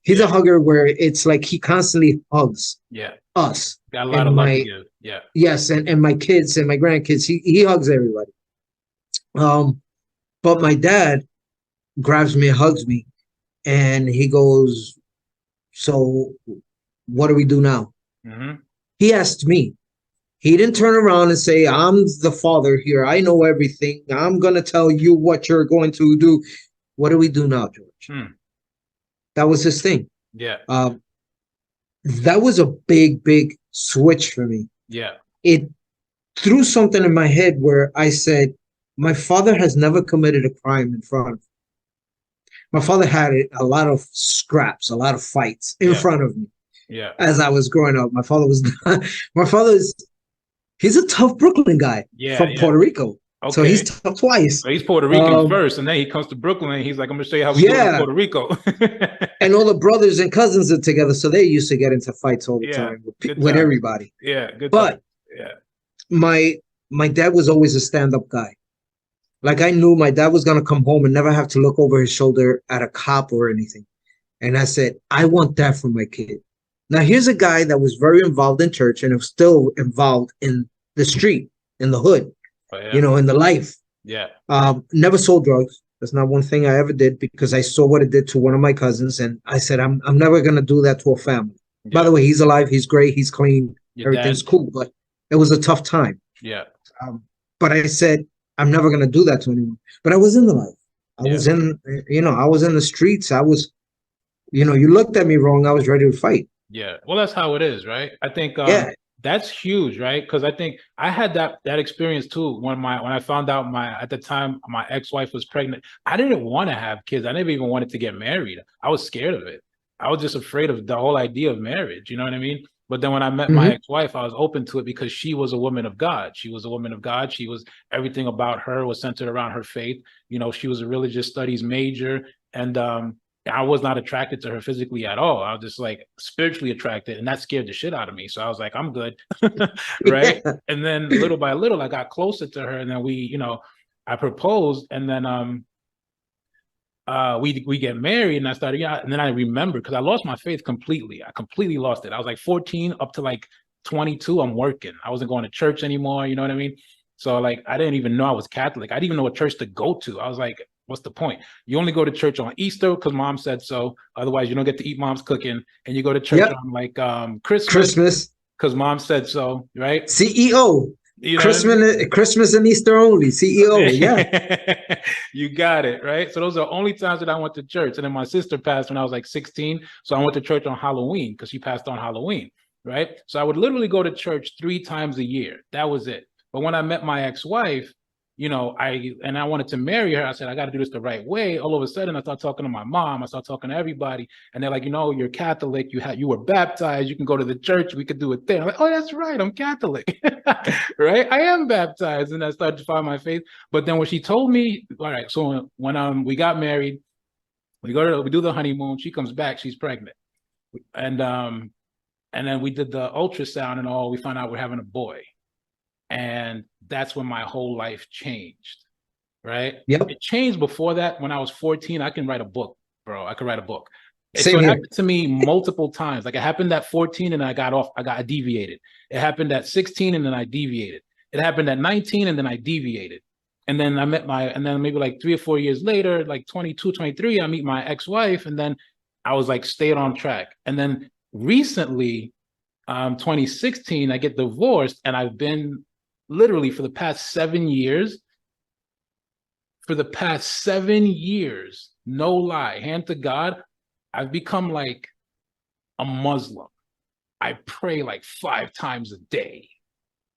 He's a hugger where it's like he constantly hugs us. Got a lot of love to give. Yeah. Yes, and my kids and my grandkids. He hugs everybody. But my dad grabs me, hugs me, and he goes, "So what do we do now?" Mm-hmm. He asked me. He didn't turn around and say, "I'm the father here. I know everything. I'm going to tell you what you're going to do." What do we do now, George? That was his thing. Yeah. That was a big, big switch for me. Yeah. It threw something in my head where I said, my father has never committed a crime in front of me. My father had a lot of scraps, a lot of fights in front of me. Yeah. As I was growing up, my father was he's a tough Brooklyn guy from Puerto Rico. Okay. So he's tough twice. So he's Puerto Rican first, and then he comes to Brooklyn, and he's like, "I'm going to show you how we do it in Puerto Rico." And all the brothers and cousins are together, so they used to get into fights all the time with everybody. Yeah, good. But my dad was always a stand-up guy. Like I knew my dad was going to come home and never have to look over his shoulder at a cop or anything. And I said, I want that for my kid. Now, here's a guy that was very involved in church and was still involved in the street, in the hood, you know, in the life. Yeah. Never sold drugs. That's not one thing I ever did because I saw what it did to one of my cousins. And I said, I'm never going to do that to a family. Yeah. By the way, he's alive. He's great. He's clean. Everything's cool. But it was a tough time. Yeah. But I said, I'm never going to do that to anyone. But I was in the life. I was in, I was in the streets. I was, you looked at me wrong. I was ready to fight. Yeah. Well, that's how it is, right? I think that's huge, right? Because I think I had that experience too. When I found out at the time my ex-wife was pregnant, I didn't want to have kids. I never even wanted to get married. I was scared of it. I was just afraid of the whole idea of marriage. You know what I mean? But then when I met my ex-wife, I was open to it because she was a woman of God. She was a woman of God. She was, everything about her was centered around her faith. She was a religious studies major. And I was not attracted to her physically at all. I was just like spiritually attracted, and that scared the shit out of me. So I was like, I'm good. Right. Yeah. And then little by little, I got closer to her, and then we, I proposed, and then we get married, and I started, and then I remember, because I lost my faith completely. I completely lost it. I was like 14 up to like 22. I'm working. I wasn't going to church anymore. You know what I mean? So like, I didn't even know I was Catholic. I didn't even know what church to go to. I was like, what's the point? You only go to church on Easter because mom said so. Otherwise, you don't get to eat mom's cooking. And you go to church on like Christmas because mom said so, right? CEO. You know Christmas and Easter only. CEO. Yeah. You got it, right? So those are the only times that I went to church. And then my sister passed when I was like 16. So I went to church on Halloween because she passed on Halloween, right? So I would literally go to church 3 times a year. That was it. But when I met my ex-wife, you know, I wanted to marry her. I said, I got to do this the right way. All of a sudden, I started talking to my mom. I started talking to everybody. And they're like, you know, you're Catholic. You were baptized. You can go to the church. We could do it there. I'm like, oh, that's right. I'm Catholic. Right? I am baptized. And I started to find my faith. But then when she told me, all right, so when we got married, we do the honeymoon. She comes back. She's pregnant. And then we did the ultrasound and all. We found out we're having a boy. And that's when my whole life changed, right? Yep. It changed before that. When I was 14, I can write a book, bro. I could write a book. It happened to me multiple times. Like it happened at 14 and I deviated. It happened at 16 and then I deviated. It happened at 19 and then I deviated. And then and then maybe like 3 or 4 years later, like 22, 23, I meet my ex-wife and then I was like, stayed on track. And then recently, 2016, I get divorced and I've been literally for the past 7 years, no lie, hand to God, I've become like a Muslim. I pray like 5 times a day.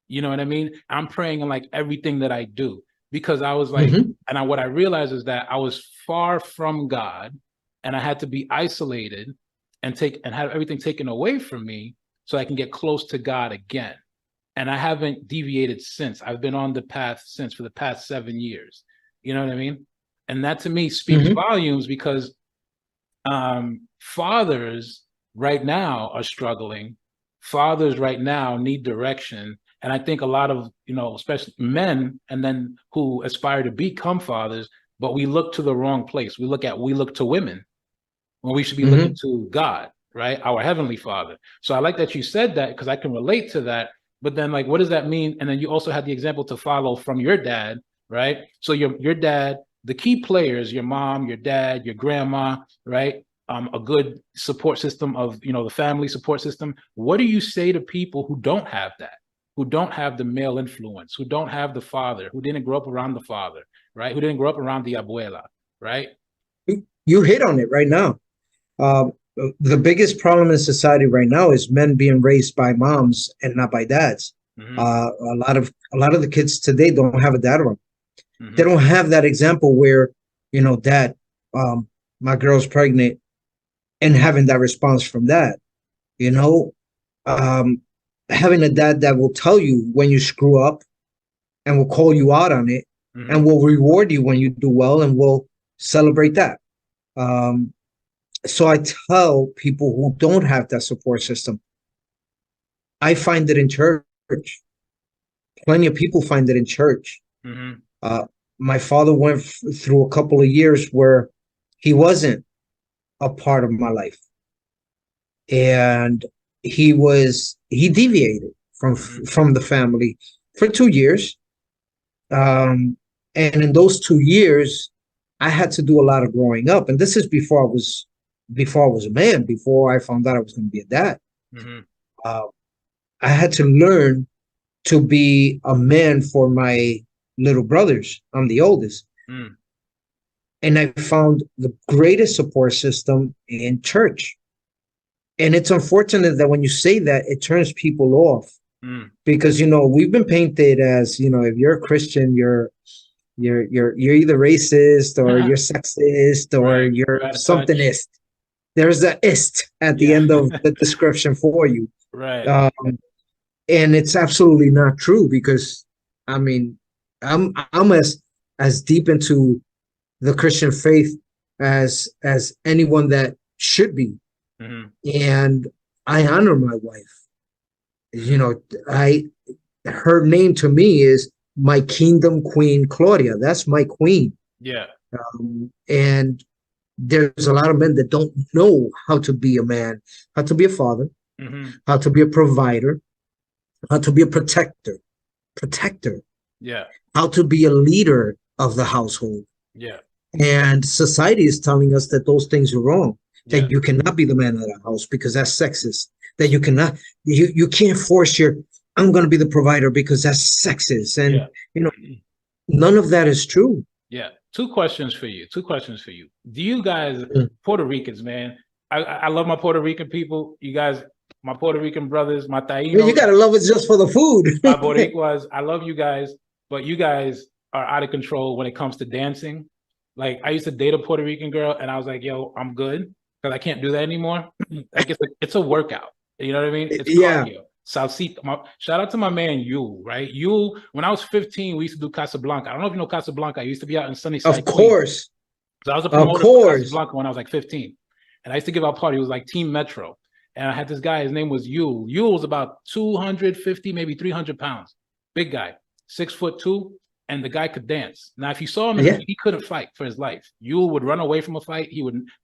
You know what I mean? I'm praying in like everything that I do because I was like, what I realized is that I was far from God and I had to be isolated and have everything taken away from me so I can get close to God again. And I haven't deviated since. I've been on the path since for the past 7 years. You know what I mean? And that to me speaks volumes because fathers right now are struggling. Fathers right now need direction. And I think a lot of, you know, especially men and then who aspire to become fathers, but we look to the wrong place. We look to women when we should be looking to God, right? Our Heavenly Father. So I like that you said that because I can relate to that. But then, like, what does that mean? And then you also had the example to follow from your dad, right? So your dad, the key players, your mom, your dad, your grandma, right? A good support system of, you know, the family support system. What do you say to people who don't have that, who don't have the male influence, who don't have the father, who didn't grow up around the father, right? Who didn't grow up around the abuela, right? You hit on it right now. The biggest problem in society right now is men being raised by moms and not by dads. A lot of the kids today don't have a dad around. They don't have that example where, you know, dad, my girl's pregnant, and having that response from dad. You know, having a dad that will tell you when you screw up and will call you out on it and will reward you when you do well and will celebrate that. So I tell people who don't have that support system, I find it in church. Plenty of people find it in church. My father went through a couple of years where he wasn't a part of my life. And he deviated from the family for 2 years. And in those 2 years, I had to do a lot of growing up. And this is before I was a man, before I found out I was going to be a dad. I had to learn to be a man for my little brothers. I'm the oldest. And I found the greatest support system in church. And it's unfortunate that when you say that, it turns people off. Because, you know, we've been painted as, you know, if you're a Christian, you're either racist or you're sexist or you're somethingist. There's a ist at the end of the description for you. Right. And it's absolutely not true because, I mean, I'm as deep into the Christian faith as anyone that should be. And I honor my wife. You know, her name to me is my kingdom queen, Claudia. That's my queen. Yeah. And there's a lot of men that don't know how to be a man, how to be a father, how to be a provider, how to be a protector. Yeah. How to be a leader of the household. Yeah. And society is telling us that those things are wrong. Yeah. That you cannot be the man of the house because that's sexist. That you cannot, you can't force I'm going to be the provider because that's sexist. And, none of that is true. Yeah. Two questions for you. Do you guys, Puerto Ricans, man, I love my Puerto Rican people. You guys, my Puerto Rican brothers, my Taínos. Well, you got to love it just for the food. My Boricuas, I love you guys, but you guys are out of control when it comes to dancing. Like, I used to date a Puerto Rican girl, and I was like, yo, I'm good, because I can't do that anymore. Like, it's a workout. You know what I mean? It's cardio. Salsita. Shout out to my man, Yul, right? Yul, when I was 15, we used to do Casablanca. I don't know if you know Casablanca. I used to be out in Sunnyside. Of course. So I was a promoter for Casablanca when I was like 15. And I used to give out parties. It was like Team Metro. And I had this guy, his name was Yul. Yul was about 250, maybe 300 pounds. Big guy, 6'2", and the guy could dance. Now, if you saw him, he couldn't fight for his life. Yul would run away from a fight.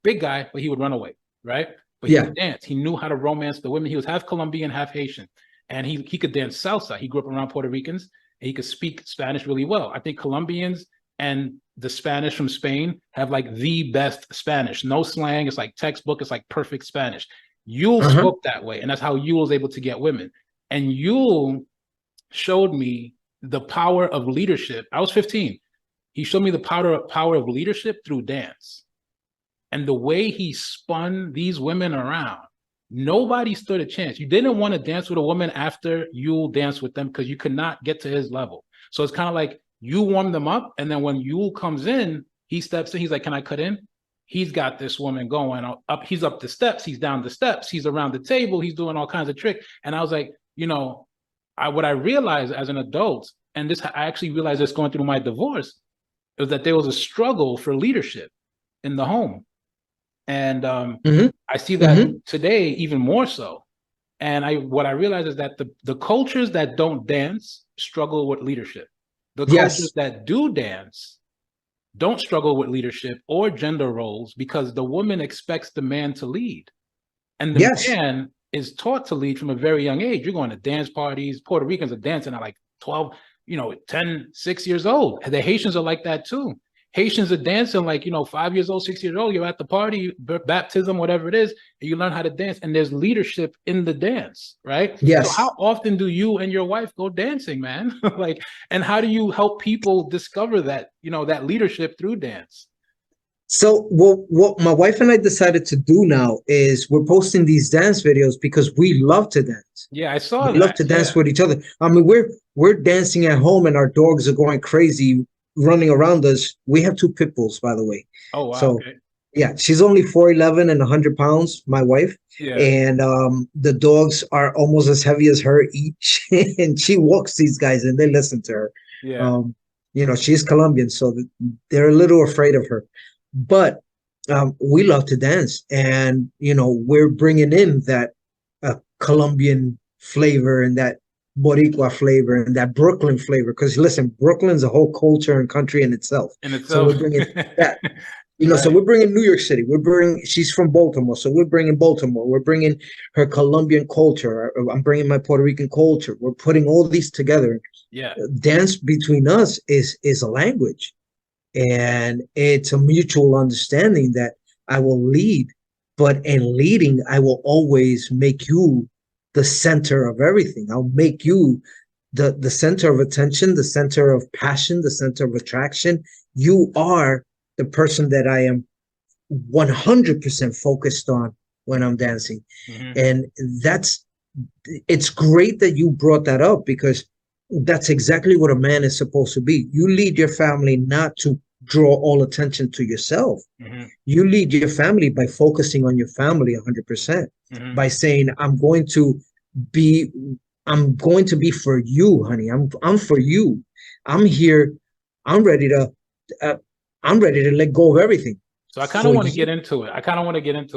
Big guy, but he would run away, right? But he could dance. He knew how to romance the women. He was half Colombian, half Haitian. And he could dance salsa. He grew up around Puerto Ricans, and he could speak Spanish really well. I think Colombians and the Spanish from Spain have like the best Spanish. No slang. It's like textbook. It's like perfect Spanish. Yul spoke that way, and that's how Yul was able to get women. And Yul showed me the power of leadership. I was 15. He showed me the power of leadership through dance. And the way he spun these women around, nobody stood a chance. You didn't want to dance with a woman after Yul danced with them because you could not get to his level. So it's kind of like you warm them up, and then when Yul comes in, he steps in. He's like, can I cut in? He's got this woman going up. He's up the steps. He's down the steps. He's around the table. He's doing all kinds of tricks. And I was like, what I realized as an adult, and I actually realized this going through my divorce, was that there was a struggle for leadership in the home. And I see that today even more so. And what I realize is that the cultures that don't dance struggle with leadership. The cultures that do dance don't struggle with leadership or gender roles because the woman expects the man to lead. And the man is taught to lead from a very young age. You're going to dance parties. Puerto Ricans are dancing at like 12, 10, 6 years old. The Haitians are like that too. Haitians are dancing like, 5 years old, 6 years old. You're at the party, baptism, whatever it is, and you learn how to dance. And there's leadership in the dance, right? Yes. So how often do you and your wife go dancing, man? And how do you help people discover that, that leadership through dance? So what my wife and I decided to do now is we're posting these dance videos because we love to dance. Yeah, I saw that. We love to dance with each other. I mean, we're dancing at home and our dogs are going crazy, running around us. We have 2 pit bulls, by the way. Oh, wow. So, yeah, she's only 4'11" and 100 pounds, my wife. Yeah. And the dogs are almost as heavy as her each. And she walks these guys and they listen to her. Yeah. She's Colombian, so they're a little afraid of her. But we love to dance. And, we're bringing in that Colombian flavor and that Boricua flavor and that Brooklyn flavor, because listen, Brooklyn's a whole culture and country in itself. So we're bringing that. So we're bringing New York City. She's from Baltimore, so we're bringing Baltimore. We're bringing her Colombian culture. I'm bringing my Puerto Rican culture. We're putting all these together. Yeah, dance between us is a language, and it's a mutual understanding that I will lead, but in leading, I will always make you the center of everything. I'll make you the center of attention, the center of passion, the center of attraction. You are the person that I am 100% focused on when I'm dancing. And it's great that you brought that up, because that's exactly what a man is supposed to be. You lead your family not to draw all attention to yourself. You lead your family by focusing on your family 100%, by saying, I'm going to be for you, honey. I'm for you. I'm here. I'm ready to let go of everything. So I kind of want to get into it.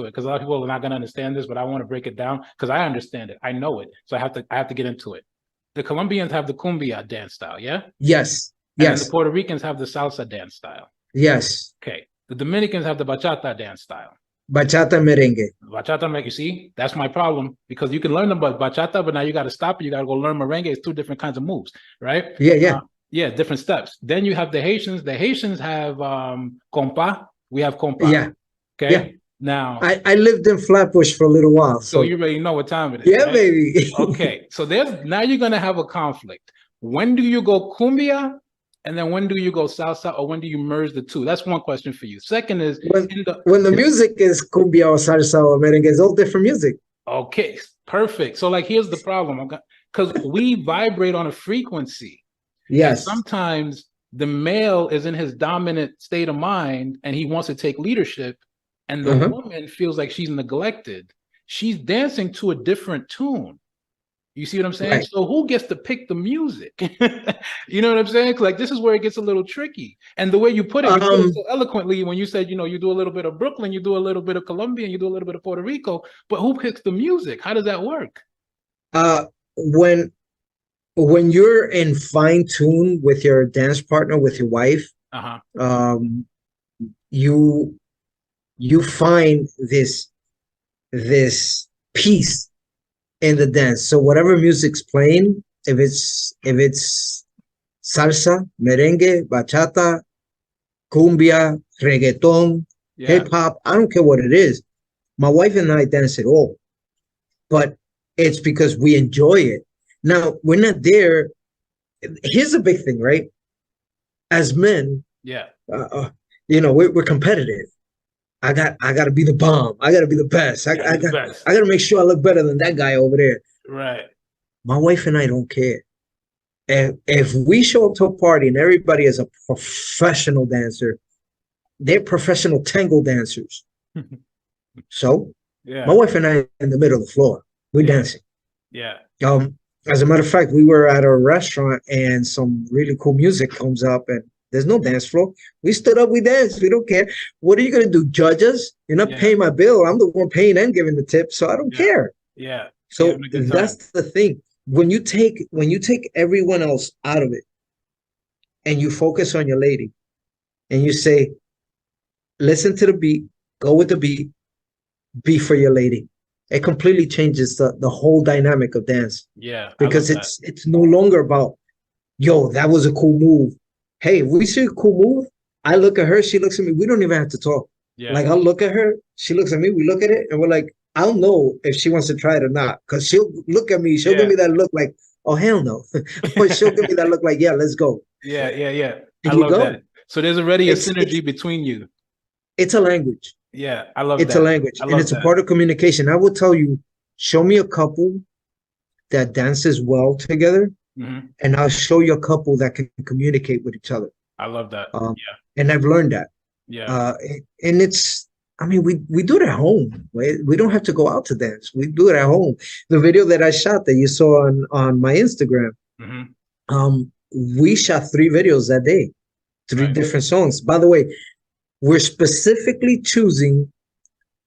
Because a lot of people are not going to understand this, but I want to break it down because I understand it. I know it. So I have to get into it. The Colombians have the cumbia dance style, yeah? Yes. And the Puerto Ricans have the salsa dance style. Yes. Okay. The Dominicans have the bachata dance style. Bachata merengue. Bachata merengue. You see, that's my problem, because you can learn about bachata, but now you got to stop it. You got to go learn merengue. It's 2 different kinds of moves, right? Yeah. Yeah, different steps. Then you have the Haitians. The Haitians have compa. We have compa. Yeah. Okay. Yeah. Now I lived in Flatbush for a little while. so you already know what time it is. Yeah, right? baby. Okay. So now you're gonna have a conflict. When do you go cumbia? And then when do you go salsa, or when do you merge the two? That's one question for you. Second is when the music is cumbia or salsa or merengue, it's all different music. Okay, perfect. So like, here's the problem, because we vibrate on a frequency. Yes. And sometimes the male is in his dominant state of mind and he wants to take leadership, and the woman feels like she's neglected. She's dancing to a different tune. You see what I'm saying? Right. So who gets to pick the music? You know what I'm saying? Like, this is where it gets a little tricky. And the way you put it, you put it so eloquently when you said, you know, you do a little bit of Brooklyn, you do a little bit of Colombia, and you do a little bit of Puerto Rico. But who picks the music? How does that work? When you're in fine tune with your dance partner, with your wife, you find this peace in the dance. So whatever music's playing, if it's salsa, merengue, bachata, cumbia, reggaeton, hip hop, I don't care what it is. My wife and I dance it all, but it's because we enjoy it. Now we're not there. Here's a big thing, right? As men, you know, we're competitive. I got to be the bomb. I got to be the best. I got to make sure I look better than that guy over there. Right. My wife and I don't care. And if we show up to a party and everybody is a professional dancer, they're professional tango dancers. So my wife and I in the middle of the floor, we're dancing. Yeah. As a matter of fact, we were at a restaurant and some really cool music comes up and there's no dance floor. We stood up, we danced. We don't care. What are you going to do? Judge us? You're not paying my bill. I'm the one paying and giving the tip, so I don't care. Yeah. So that's the thing. When you take everyone else out of it and you focus on your lady and you say, listen to the beat, go with the beat, be for your lady. It completely changes the whole dynamic of dance. Yeah. Because it's no longer about, yo, that was a cool move. Hey, if we see a cool move, I look at her, she looks at me. We don't even have to talk. Yeah. Like, I'll look at her, she looks at me, we look at it, and we're like, I'll know if she wants to try it or not. Because she'll look at me, she'll give me that look like, oh, hell no. Or she'll give me that look like, yeah, let's go. Yeah. I love that. So there's already a synergy between you. It's a language. Yeah, I love that. It's a language, and it's a part of communication. I will tell you, show me a couple that dances well together, and I'll show you a couple that can communicate with each other. I love that. And I've learned that. Yeah. And it's, I mean, we do it at home. Right? We don't have to go out to dance. We do it at home. The video that I shot that you saw on my Instagram, we shot 3 videos that day, 3 different songs. By the way, we're specifically choosing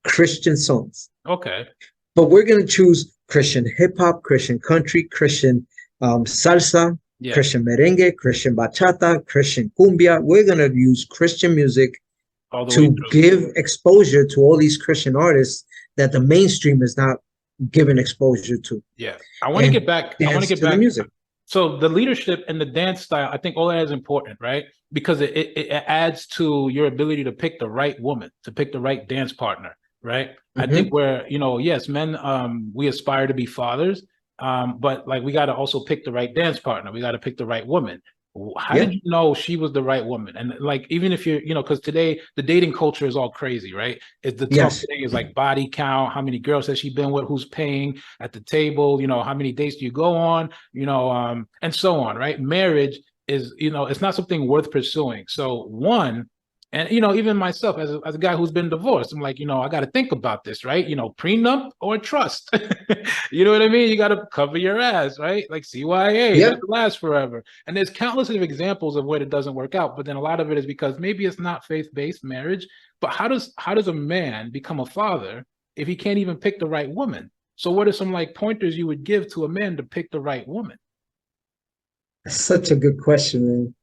Christian songs. Okay. But we're going to choose Christian hip hop, Christian country, Christian salsa, Christian merengue, Christian bachata, Christian cumbia. We're going to use Christian music to give exposure to all these Christian artists that the mainstream is not given exposure to. Yeah. I want to get back. I want to get back to the music. So the leadership and the dance style, I think all that is important, right? Because it adds to your ability to pick the right woman, to pick the right dance partner, right? I think where, you know, yes, men, we aspire to be fathers, but like we got to also pick the right dance partner. We got to pick the right woman. How did you know she was the right woman? And like, even if you're, you know, because today the dating culture is all crazy, right? It's the talk today is like body count, how many girls has she been with, who's paying at the table, you know, how many dates do you go on, you know, and so on, right? Marriage is, you know, it's not something worth pursuing. So one, and, you know, even myself as a guy who's been divorced, I'm like, you know, I got to think about this, right? You know, prenup or trust, you know what I mean? You got to cover your ass, right? Like CYA, doesn't last forever. And there's countless of examples of where it doesn't work out. But then a lot of it is because maybe it's not faith-based marriage, but how does a man become a father if he can't even pick the right woman? So what are some like pointers you would give to a man to pick the right woman? That's such a good question, man.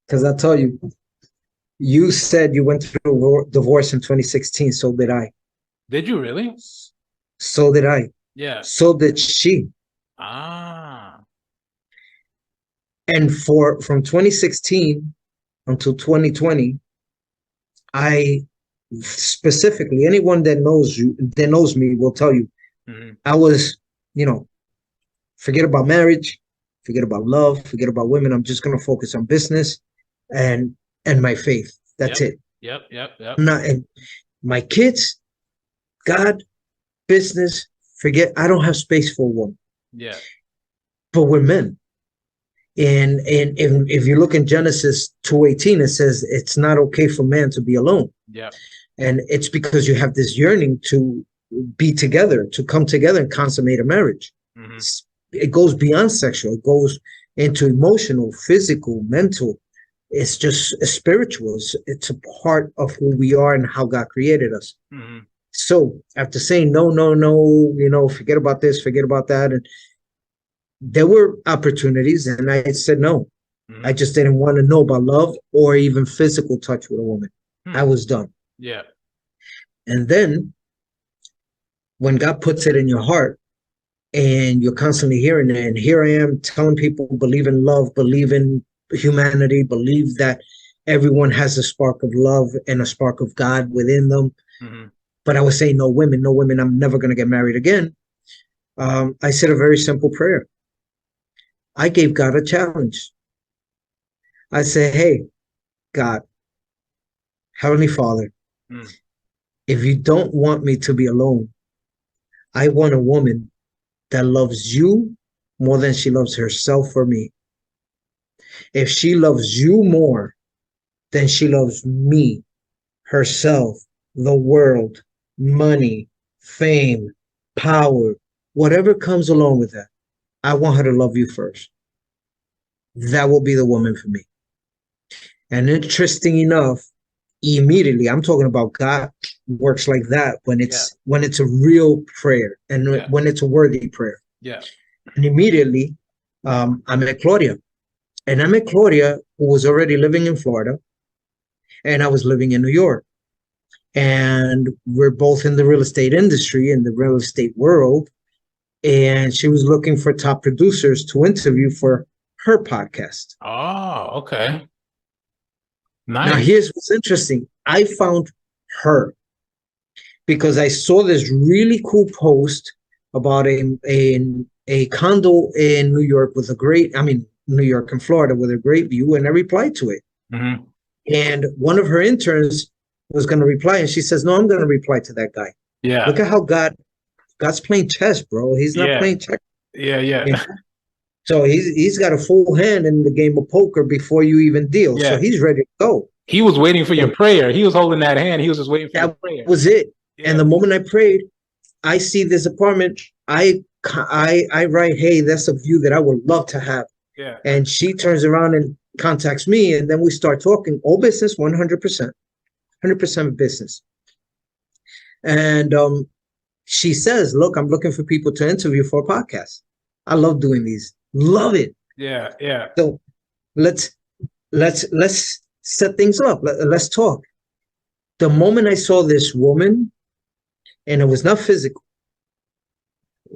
Because I tell you, you said you went through a divorce in 2016. So did I. Did you really? So did I. Yeah. So did she. Ah. And from 2016 until 2020, I specifically, anyone that knows me will tell you, I was, forget about marriage, forget about love, forget about women. I'm just going to focus on business and my faith. That's it. Yep. And my kids, God, business, forget. I don't have space for a woman. Yeah. But we're men. And if you look in Genesis 2:18, it says it's not okay for man to be alone. Yeah. And it's because you have this yearning to be together, to come together and consummate a marriage. It goes beyond sexual. It goes into emotional, physical, mental. It's just spiritual. It's a part of who we are and how God created us. So after saying no, forget about this, forget about that, and there were opportunities, and I said no. I just didn't want to know about love or even physical touch with a woman. I was done. Yeah. And then when God puts it in your heart and you're constantly hearing it, and here I am telling people, believe in love, believe in humanity, believe that everyone has a spark of love and a spark of God within them. But I was saying, no women, I'm never going to get married again. I said a very simple prayer. I gave God a challenge. I said, hey, God, Heavenly Father, if you don't want me to be alone, I want a woman that loves you more than she loves herself or me. If she loves you more than she loves me, herself, the world, money, fame, power, whatever comes along with that, I want her to love you first. That will be the woman for me. And interesting enough, immediately, I'm talking about God works like that when it's a real prayer and when it's a worthy prayer. Yeah. And immediately, I met Claudia. And I met Claudia, who was already living in Florida, and I was living in New York. And we're both in the real estate industry, in the real estate world. And she was looking for top producers to interview for her podcast. Oh, okay. Nice. Now, here's what's interesting. I found her because I saw this really cool post about a condo in New York with New York and Florida with a great view, and I replied to it. And one of her interns was going to reply, and she says, no, I'm going to reply to that guy. Yeah. Look at how God's playing chess, bro. He's not playing checkers. Yeah. So he's got a full hand in the game of poker before you even deal. So he's ready to go. He was waiting for your prayer. He was holding that hand. He was just waiting for your prayer. That was it. Yeah. And the moment I prayed, I see this apartment. I write, hey, that's a view that I would love to have. Yeah. And she turns around and contacts me, and then we start talking. All business, 100%. 100% business. And she says, look, I'm looking for people to interview for a podcast. I love doing these. Love it. Yeah. So let's set things up. Let's talk. The moment I saw this woman, and it was not physical.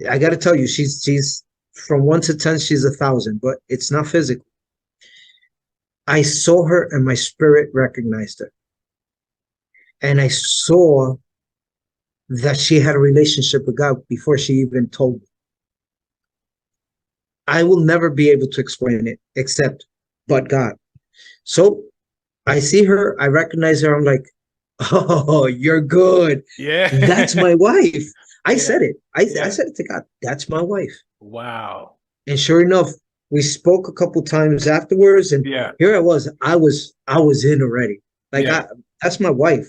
I got to tell you, she's from 1 to 10, she's 1,000, but it's not physical. I saw her and my spirit recognized her. And I saw that she had a relationship with God before she even told me. I will never be able to explain it except but God. So I see her, I recognize her, I'm like, oh, you're good. Yeah. That's my wife. I said it. I said it to God. That's my wife. Wow. And sure enough, we spoke a couple times afterwards, and here I was. I was in already. That's my wife.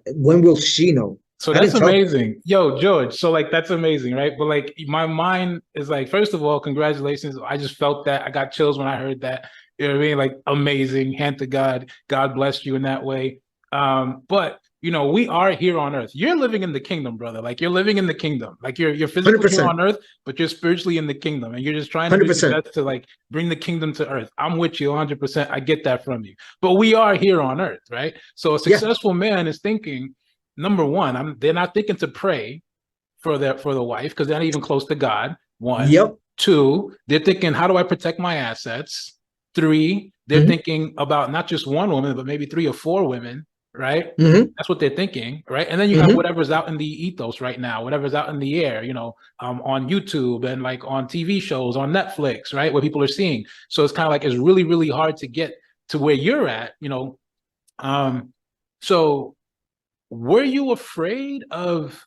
When will she know? So that's amazing. Yo, George, so that's amazing, right? But my mind is first of all, congratulations. I just felt that. I got chills when I heard that. You know what I mean? Amazing. Hand to God. God blessed you in that way. But we are here on earth. You're living in the kingdom, brother. You're living in the kingdom. You're physically 100%. Here on earth, but you're spiritually in the kingdom. And you're just trying to do your best to bring the kingdom to earth. I'm with you 100%. I get that from you. But we are here on earth, right? So a successful man is thinking, number one, they're not thinking to pray for the wife because they're not even close to God. One. Yep. 2, they're thinking, how do I protect my assets? 3, they're thinking about not just one woman, but maybe 3 or 4 women, right? That's what they're thinking, right? And then you have whatever's out in the ethos right now, whatever's out in the air, on YouTube and like on TV shows, on Netflix, right? Where people are seeing. So it's kind of like, it's really, really hard to get to where you're at, So were you afraid of,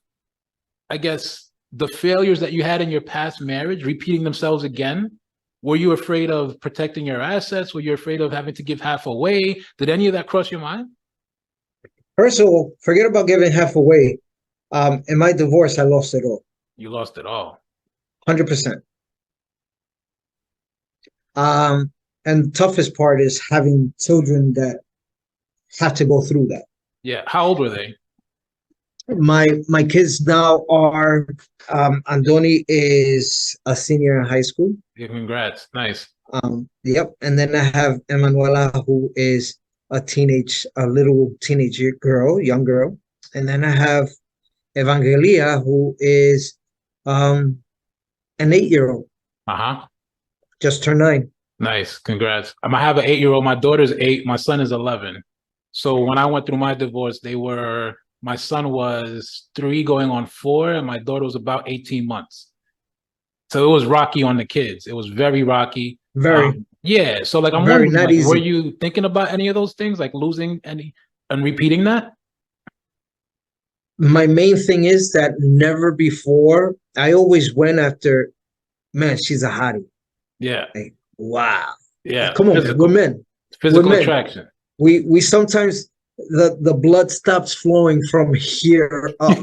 I guess, the failures that you had in your past marriage repeating themselves again? Were you afraid of protecting your assets? Were you afraid of having to give half away? Did any of that cross your mind? First of all, forget about giving half away. In my divorce, I lost it all. You lost it all. 100%. And the toughest part is having children that have to go through that. Yeah. How old were they? My kids now are, Andoni is a senior in high school. Yeah, congrats. Nice. Yep. And then I have Emanuela, who is a little teenage girl, young girl. And then I have Evangelia, who is an 8-year-old. Just turned 9. Nice. Congrats. I have an 8-year-old. My daughter's 8. My son is 11. So when I went through my divorce, my son was 3 going on 4, and my daughter was about 18 months. So it was rocky on the kids. It was very rocky. Very. Yeah. So like, I'm wondering, like, were you thinking about any of those things, like losing any and repeating that? My main thing is that never before, I always went after, man, she's a hottie. Yeah. Like, wow. Yeah. Come on, we're men. Physical attraction. We sometimes the blood stops flowing from here up.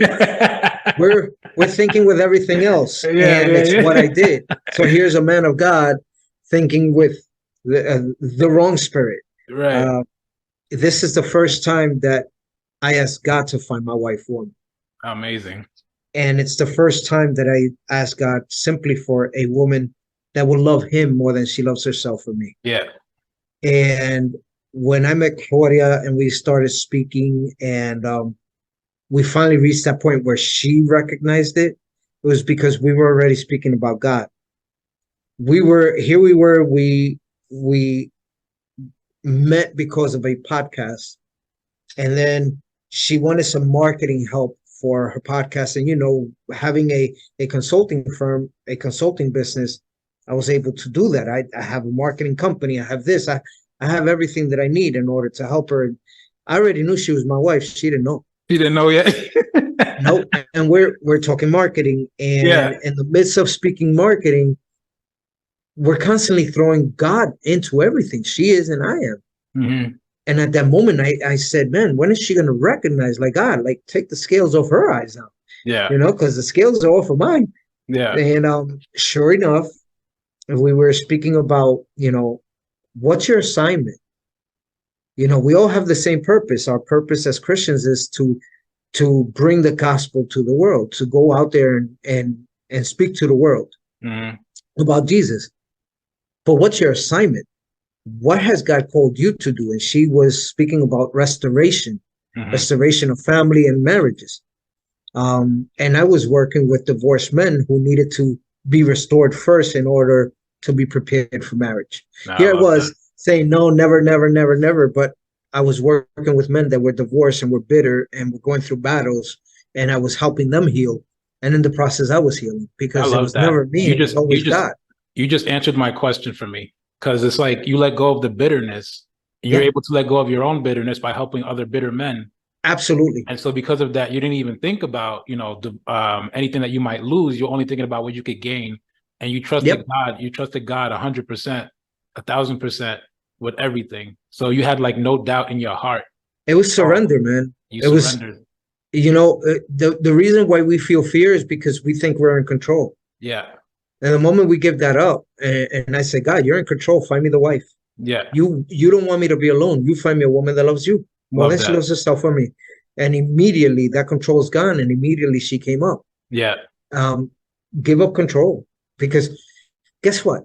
we're thinking with everything else, it's what I did. So here's a man of God thinking with the wrong spirit. Right. This is the first time that I asked God to find my wife for me. Amazing. And it's the first time that I asked God simply for a woman that will love him more than she loves herself for me. Yeah. And when I met Claudia and we started speaking, and we finally reached that point where she recognized it, it was because we were already speaking about God. We met because of a podcast, and then she wanted some marketing help for her podcast. And, having a consulting firm, a consulting business, I was able to do that. I have a marketing company. I have this. I have everything that I need in order to help her. I already knew she was my wife. She didn't know. She didn't know yet. Nope. And we're talking marketing. And in the midst of speaking marketing, we're constantly throwing God into everything. She is and I am. And at that moment, I said, man, when is she going to recognize, like, God, like, take the scales off her eyes now? Yeah. Because the scales are off of mine. Yeah. And sure enough, we were speaking about, what's your assignment? We all have the same purpose. Our purpose as Christians is to bring the gospel to the world, to go out there and speak to the world about Jesus. But what's your assignment? What has God called you to do? And she was speaking about restoration of family and marriages. And I was working with divorced men who needed to be restored first in order to be prepared for marriage. Here I was saying, no, never, never, never, never. But I was working with men that were divorced and were bitter and were going through battles, and I was helping them heal. And in the process, I was healing, because it was never me. It was always God. You just answered my question for me, because it's like you let go of the bitterness. You're able to let go of your own bitterness by helping other bitter men. Absolutely. And so because of that, you didn't even think about, anything that you might lose. You're only thinking about what you could gain. And you trusted God. You trusted God 100%, 1,000% with everything. So you had like no doubt in your heart. It was surrender, man. You surrendered. The reason why we feel fear is because we think we're in control. Yeah. And the moment we give that up, and I say, God, you're in control. Find me the wife. Yeah. You don't want me to be alone. You find me a woman that loves you more than she loves herself for me. And immediately that control is gone. And immediately she came up. Yeah. Give up control. Because guess what?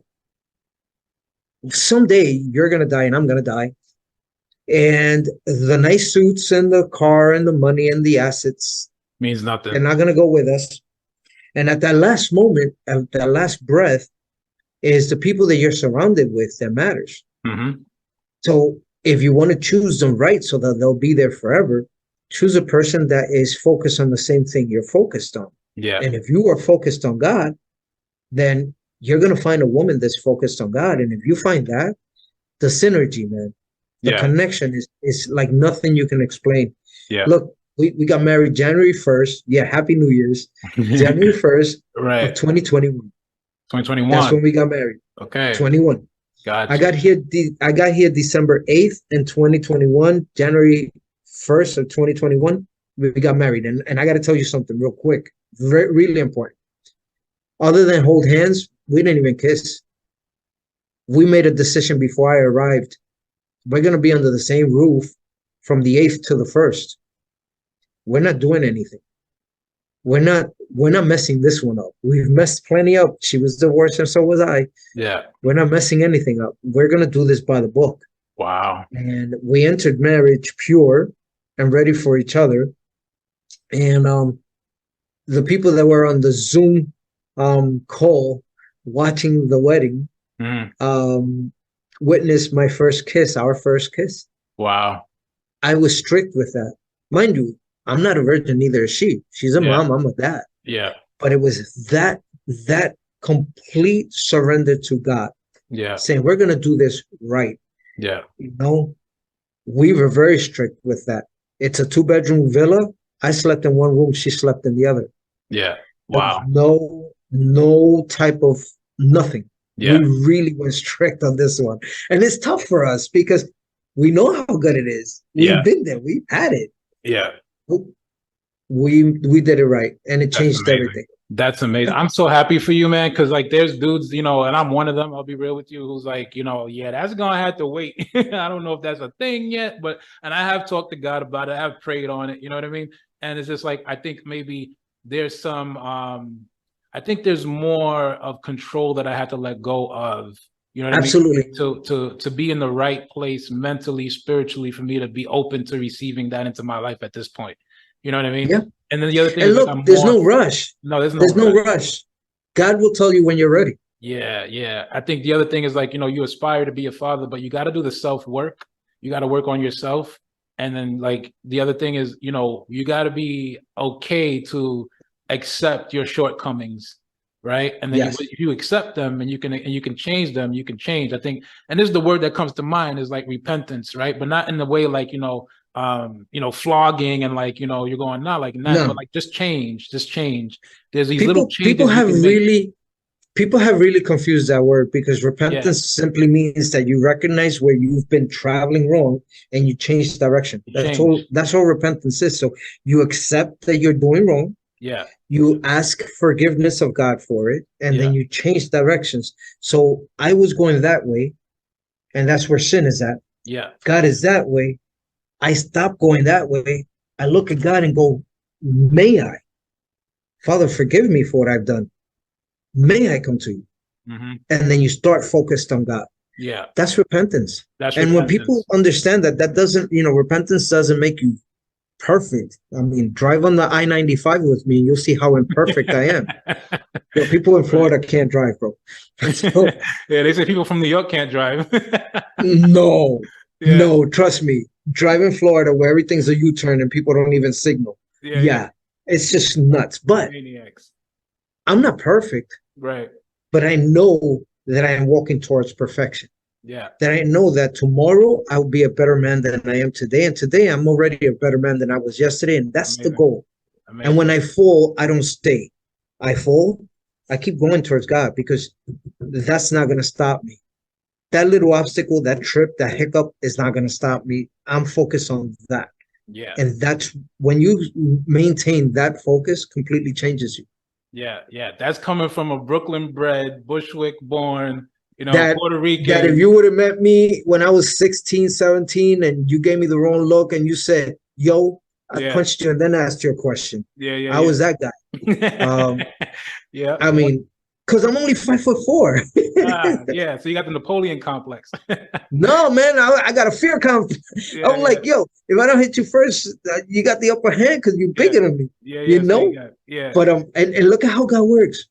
Someday you're going to die and I'm going to die. And the nice suits and the car and the money and the assets means nothing. They're not going to go with us. And at that last moment, at that last breath, is the people that you're surrounded with that matters. Mm-hmm. So if you want to choose them right so that they'll be there forever, choose a person that is focused on the same thing you're focused on. Yeah. And if you are focused on God, then you're going to find a woman that's focused on God. And if you find that, the synergy, man, the connection is like nothing you can explain. Yeah. Look, we got married January 1st. Yeah, Happy New Year's. January 1st right. of 2021. 2021. That's when we got married. Okay. 21. Gotcha. I got here December 8th in 2021. January 1st of 2021, we got married. And I got to tell you something real quick. Really important. Other than hold hands, we didn't even kiss. We made a decision before I arrived. We're going to be under the same roof from the 8th to the 1st. We're not doing anything. We're not messing this one up. We've messed plenty up. She was divorced and so was I. Yeah. We're not messing anything up. We're going to do this by the book. Wow. And we entered marriage pure and ready for each other. And the people that were on the Zoom call watching the wedding witnessed my first kiss, our first kiss. Wow. I was strict with that. Mind you, I'm not a virgin, neither is she. She's a mom, I'm a dad. Yeah. But it was that complete surrender to God. Yeah. Saying, we're going to do this right. Yeah. You know, we were very strict with that. It's a 2-bedroom villa. I slept in one room. She slept in the other. Yeah. Wow. No type of nothing. Yeah. We really were strict on this one. And it's tough for us because we know how good it is. We've been there. We've had it. Yeah. We did it right. And it changed everything. That's amazing. I'm so happy for you, man, because like there's dudes, you know, and I'm one of them, I'll be real with you, who's like, you know, yeah, that's gonna have to wait. I don't know if that's a thing yet, and I have talked to God about it. I have prayed on it, you know what I mean? And it's just like, I think maybe there's some, I think there's more of control that I have to let go of, you know what Absolutely. I mean? To be in the right place mentally, spiritually, for me to be open to receiving that into my life at this point. You know what I mean? Yeah. And then the other thing and is look, like there's no rush. No, there's no rush. God will tell you when you're ready. Yeah, yeah. I think the other thing is like, you know, you aspire to be a father, but you got to do the self-work. You got to work on yourself. And then like the other thing is, you know, you got to be okay to accept your shortcomings, right? And then if you accept them and you can change them, you can change. I think, and this is the word that comes to mind is like repentance, right? But not in the way like, you know, flogging and like, you know, you're going like that, but like just change. There's these little changes. People have really confused that word because repentance simply means that you recognize where you've been traveling wrong and you change direction. That's all repentance is. So you accept that you're doing wrong. Yeah. You ask forgiveness of God for it, and then you change directions. So I was going that way, and that's where sin is at. Yeah. God is that way. I stop going that way. I look at God and go, may I? Father, forgive me for what I've done. May I come to you? Mm-hmm. And then you start focused on God. Yeah. That's repentance. When people understand that doesn't, you know, repentance doesn't make you perfect. I mean, drive on the I-95 with me and you'll see how imperfect I am. You know, people in Florida can't drive, bro. So, yeah, they say people from New York can't drive. No, trust me. Drive in Florida where everything's a U-turn and people don't even signal. Yeah. It's just nuts. But maniacs. I'm not perfect. Right. But I know that I am walking towards perfection. Yeah. That I know that tomorrow I'll be a better man than I am today. And today I'm already a better man than I was yesterday. And that's the goal. Amazing. And when I fall, I don't stay. I fall, I keep going towards God because that's not going to stop me. That little obstacle, that trip, that hiccup is not going to stop me. I'm focused on that. Yeah. And that's when you maintain that focus, completely changes you. Yeah. Yeah. That's coming from a Brooklyn bred, Bushwick born, you know, Puerto Rican. That if you would have met me when I was 16, 17, and you gave me the wrong look and you said, yo, I punched you and then asked you a question. Yeah. I was that guy. Yeah. I mean, because I'm only 5'4". Yeah, so you got the Napoleon complex. No, man, I got a fear complex. I'm like, yo, if I don't hit you first, you got the upper hand because you're bigger than me. Yeah, you know. Yeah. But and look at how God works.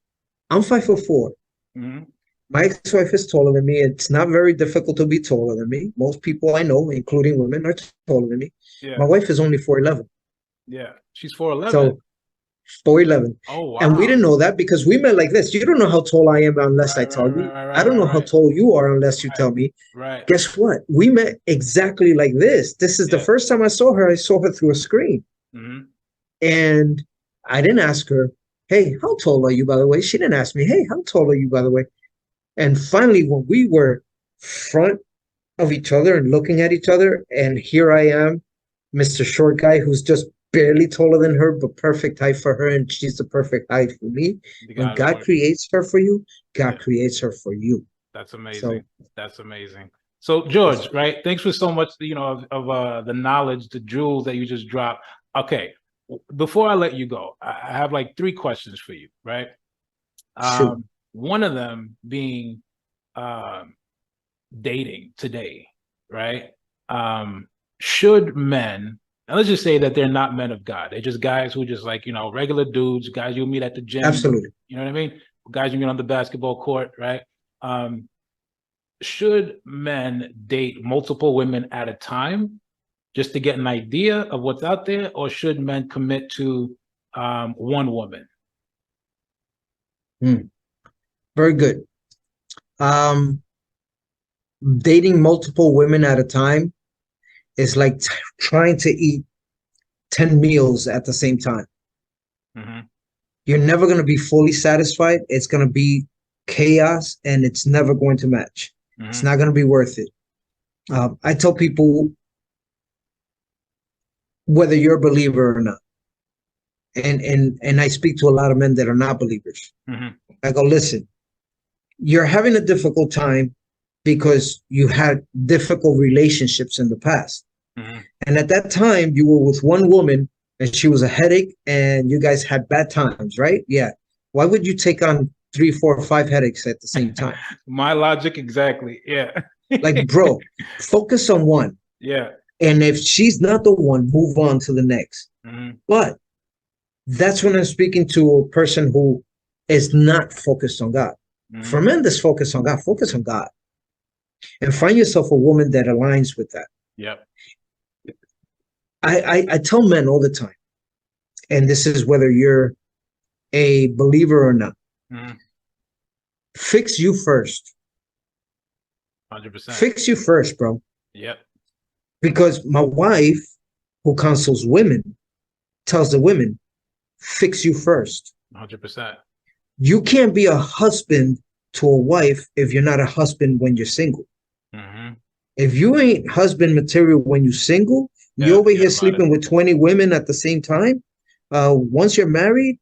I'm 5'4". Mm-hmm. My ex-wife is taller than me. It's not very difficult to be taller than me. Most people I know, including women, are taller than me. Yeah. My wife is only 4'11". Yeah. She's 4'11". So 4'11". Oh, wow. And we didn't know that because we met like this. You don't know how tall I am unless I tell you. I don't know how tall you are unless you tell me. Right. Guess what? We met exactly like this. This is the first time I saw her through a screen. Mm-hmm. And I didn't ask her, hey, how tall are you, by the way? She didn't ask me, hey, how tall are you, by the way? And finally, when we were front of each other and looking at each other, and here I am, Mr. Short Guy, who's just barely taller than her, but perfect height for her, and she's the perfect height for me. When God creates her for you, God creates her for you. That's amazing. That's amazing. So, George, right? Thanks for so much, of the knowledge, the jewels that you just dropped. Okay, before I let you go, I have like 3 questions for you, right? Sure. One of them being dating today, right? Should men, and let's just say that they're not men of God. They're just guys who just like, regular dudes, guys you meet at the gym. Absolutely. You know what I mean? Guys you meet on the basketball court, right? Should men date multiple women at a time just to get an idea of what's out there, or should men commit to one woman? Very good. Dating multiple women at a time is like trying to eat 10 meals at the same time. Mm-hmm. You're never going to be fully satisfied. It's going to be chaos, and it's never going to match. Mm-hmm. It's not going to be worth it. I tell people, whether you're a believer or not, and I speak to a lot of men that are not believers. Mm-hmm. I go, listen, you're having a difficult time because you had difficult relationships in the past. Mm-hmm. And at that time, you were with one woman and she was a headache and you guys had bad times, right? Yeah. Why would you take on 3, 4, 5 headaches at the same time? My logic, exactly. Yeah. Like, bro, focus on one. Yeah. And if she's not the one, move on to the next. Mm-hmm. But that's when I'm speaking to a person who is not focused on God. Mm-hmm. For men that's focused on God, focus on God. And find yourself a woman that aligns with that. Yep. I tell men all the time, and this is whether you're a believer or not, Mm-hmm. fix you first. 100%. Fix you first, bro. Yep. Because my wife, who counsels women, tells the women, fix you first. 100%. You can't be a husband to a wife if you're not a husband when you're single. Mm-hmm. If you ain't husband material when you're single, you're over here sleeping with 20 women at the same time. Once you're married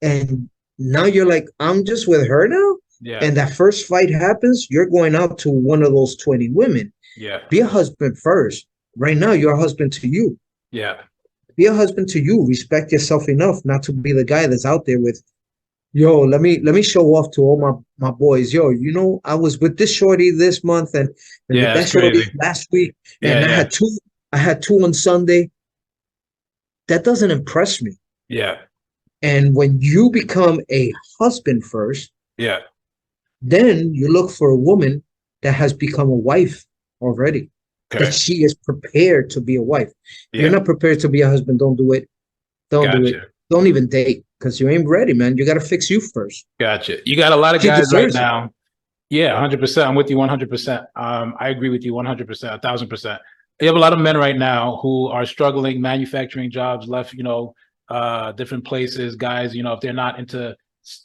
and now you're like, I'm just with her now. Yeah. And that first fight happens, you're going out to one of those 20 women. Yeah. Be a husband first. Right now, you're a husband to you. Yeah. Be a husband to you. Respect yourself enough not to be the guy that's out there with, yo, let me show off to all my boys. Yo, I was with this shorty this month and with that shorty last week. And I had two on Sunday. That doesn't impress me. Yeah. And when you become a husband first, yeah, then you look for a woman that has become a wife already. Okay. That she is prepared to be a wife. Yeah. You're not prepared to be a husband, don't do it. Don't do it. Don't even date because you ain't ready, man. You got to fix you first. Gotcha. You got a lot of guys right now. Yeah, 100%. I'm with you 100%. I agree with you 100%, 1,000%. You have a lot of men right now who are struggling, manufacturing jobs, left, different places. Guys, if they're not into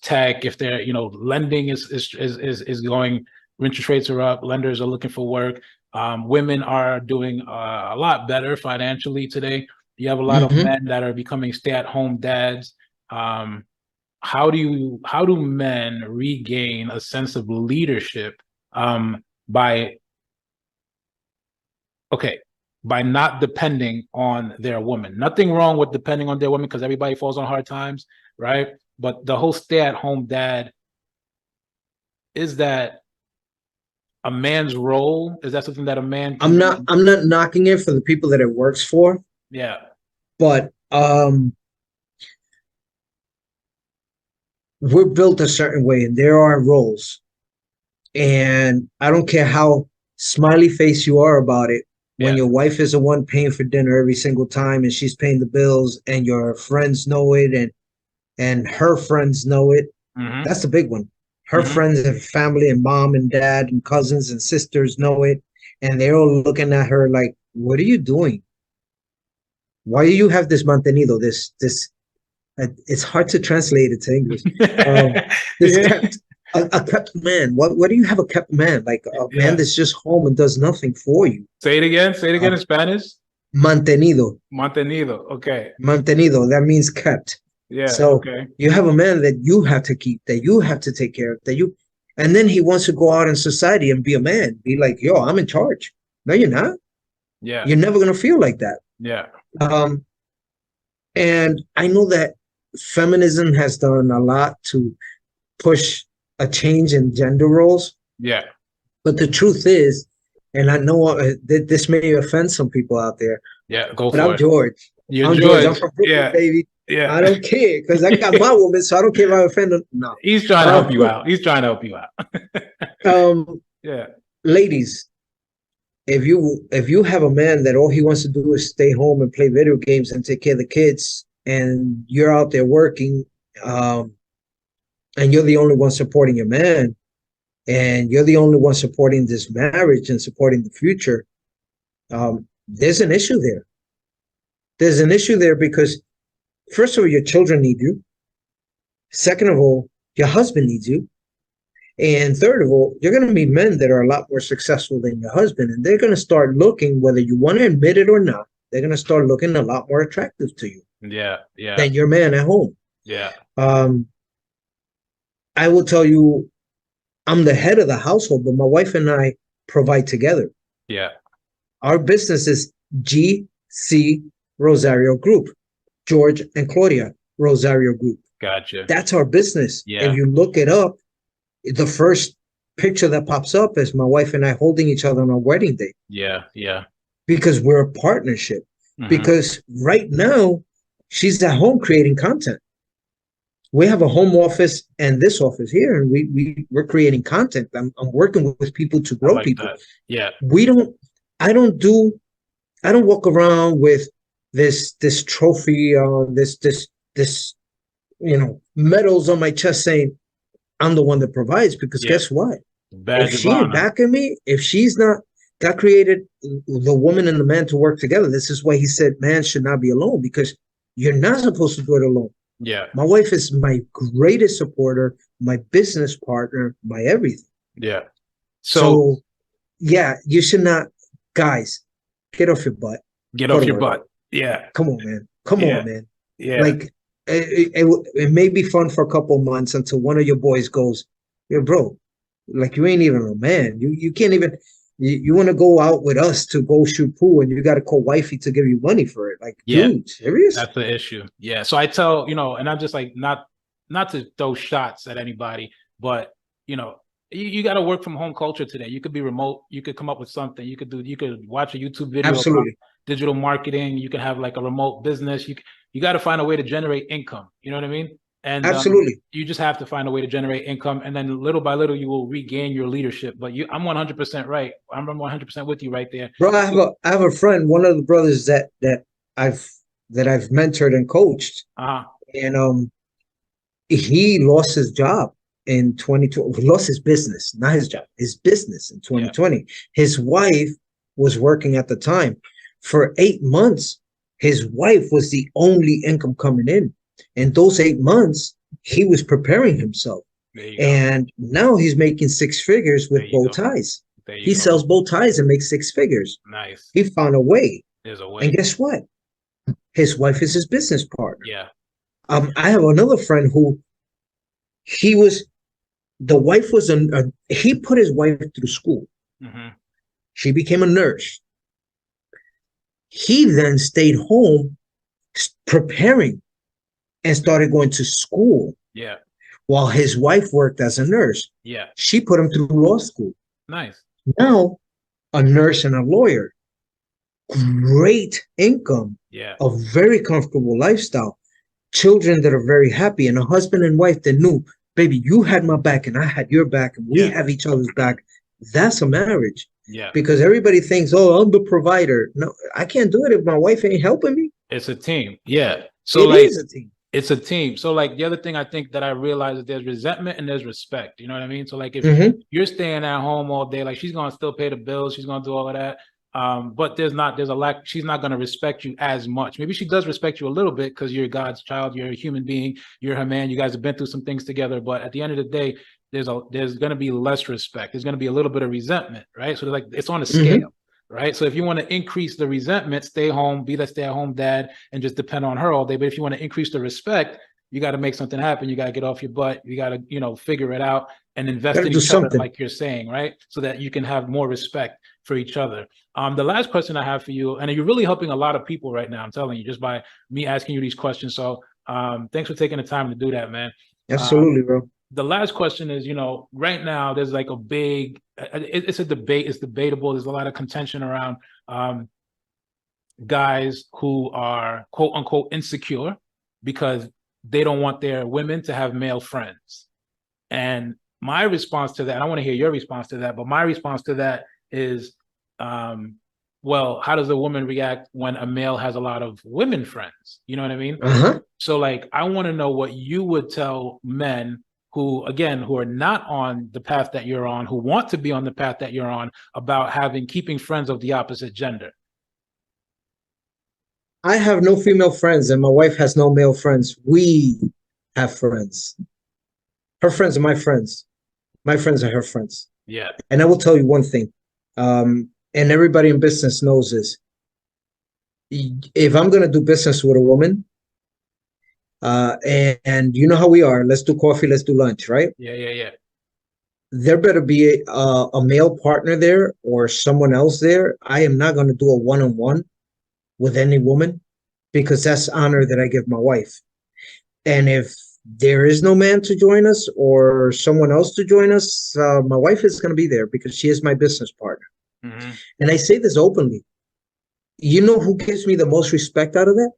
tech, if they're, lending is going, interest rates are up, lenders are looking for work. Women are doing a lot better financially today. You have a lot of men that are becoming stay-at-home dads. How do men regain a sense of leadership by not depending on their woman? Nothing wrong with depending on their woman because everybody falls on hard times, right? But the whole stay-at-home dad, is that a man's role? Is that something that a man can do? I'm not knocking it for the people that it works for. Yeah. But we're built a certain way and there are roles. And I don't care how smiley face you are about it. When your wife is the one paying for dinner every single time and she's paying the bills and your friends know it and her friends know it, that's the big one. Her friends and family and mom and dad and cousins and sisters know it. And they're all looking at her like, what are you doing? Why do you have this mantenido? It's hard to translate it to English. A kept man. What do you have a kept man? Like a man that's just home and does nothing for you. Say it again. Say it again in Spanish. Mantenido. Mantenido. Okay. Mantenido. That means kept. Yeah. So you have a man that you have to keep, that you have to take care of, and then he wants to go out in society and be a man. Be like, yo, I'm in charge. No, you're not. Yeah. You're never gonna feel like that. Yeah. And I know that feminism has done a lot to push a change in gender roles. Yeah. But the truth is, and I know this may offend some people out there. Yeah, go for it. But I'm George. I'm George. I'm from Brooklyn, baby. Yeah. I don't care because I got my woman, so I don't care if I offend them. No. He's trying to help you out. He's trying to help you out. Yeah. Ladies, if you have a man that all he wants to do is stay home and play video games and take care of the kids, and you're out there working, and you're the only one supporting your man, and you're the only one supporting this marriage and supporting the future, there's an issue there. There's an issue there because, first of all, your children need you. Second of all, your husband needs you. And third of all, you're going to meet men that are a lot more successful than your husband. And they're going to start looking, whether you want to admit it or not, they're going to start looking a lot more attractive to you. Yeah, yeah. Than your man at home. Yeah. I will tell you, I'm the head of the household, but my wife and I provide together. Yeah. Our business is GC Rosario Group, George and Claudia Rosario Group. Gotcha. That's our business. Yeah. If you look it up, the first picture that pops up is my wife and I holding each other on our wedding day. Yeah, yeah. Because we're a partnership. Because right now, she's at home creating content. We have a home office and this office here, and we're creating content. I'm working with people to grow people. That. Yeah. I don't walk around with this trophy, this medals on my chest saying I'm the one that provides, because guess what? If she ain't backing me, if she's not, God created the woman and the man to work together. This is why he said man should not be alone, because you're not supposed to do it alone. Yeah. My wife is my greatest supporter, my business partner, my everything. Yeah. So yeah, you should not, guys, get off your butt. Get off your butt. Yeah. Come on, man. Come on, man. Yeah. Like it may be fun for a couple of months until one of your boys goes, "Yo, bro, like you ain't even a man. You can't even. You want to go out with us to go shoot pool, and you got to call wifey to give you money for it. Like, dude, serious? That's the issue. Yeah. So I tell, and I'm just like, not to throw shots at anybody, but you got to work from home culture today. You could be remote. You could come up with something. You could watch a YouTube video. Absolutely. Digital marketing. You can have like a remote business. You got to find a way to generate income. You know what I mean? And absolutely, you just have to find a way to generate income, and then little by little you will regain your leadership. But I'm 100% right. I'm 100% with you right there, bro. I have a friend, one of the brothers that I've mentored and coached, and he lost his job in 2020. Lost his business, not his job, his business in 2020. Yeah. His wife was working at the time. For 8 months, his wife was the only income coming in. And those 8 months, he was preparing himself. And now he's making 6 figures with bow ties. He sells bow ties and makes 6 figures. Nice. He found a way. There's a way. And guess what? His wife is his business partner. Yeah. I have another friend who he put his wife through school. Mm-hmm. She became a nurse. He then stayed home preparing and started going to school. Yeah. While his wife worked as a nurse. Yeah. She put him through law school. Nice. Now, a nurse and a lawyer. Great income. Yeah. A very comfortable lifestyle. Children that are very happy, and a husband and wife that knew, baby, you had my back and I had your back and we have each other's back. That's a marriage. Yeah. Because everybody thinks, oh, I'm the provider. No, I can't do it if my wife ain't helping me. It's a team. Yeah. So it is a team. It's a team. So like the other thing I think that I realize is there's resentment and there's respect. You know what I mean? So like if you're staying at home all day, like she's gonna still pay the bills, she's gonna do all of that. But there's a lack, she's not gonna respect you as much. Maybe she does respect you a little bit because you're God's child, you're a human being, you're her man, you guys have been through some things together, but at the end of the day, there's gonna be less respect. There's gonna be a little bit of resentment, right? So like it's on a scale. Right. So if you want to increase the resentment, stay home, be that stay-at-home dad and just depend on her all day. But if you want to increase the respect, you got to make something happen. You got to get off your butt. You got to, you know, figure it out and invest in each other, like you're saying, right? So that you can have more respect for each other. The last question I have for you, and you're really helping a lot of people right now, I'm telling you, just by me asking you these questions. So thanks for taking the time to do that, man. Absolutely, bro. The last question is, you know, right now there's like a big, it's a debate, it's debatable. There's a lot of contention around guys who are quote unquote insecure because they don't want their women to have male friends. And my response to that, and I want to hear your response to that, but my response to that is, well, how does a woman react when a male has a lot of women friends? You know what I mean? So like, I want to know what you would tell men who, again, who are not on the path that you're on, who want to be on the path that you're on, about keeping friends of the opposite gender. I have no female friends and my wife has no male friends. We have friends. Her friends are my friends. My friends are her friends. Yeah. And I will tell you one thing, and everybody in business knows this. If I'm going to do business with a woman, and you know how we are, let's do coffee, let's do lunch, right? Yeah. There better be a male partner there or someone else there. I am not going to do a one-on-one with any woman because that's honor that I give my wife. And if there is no man to join us or someone else to join us, my wife is going to be there because she is my business partner. And I say this openly. You know who gives me the most respect out of that?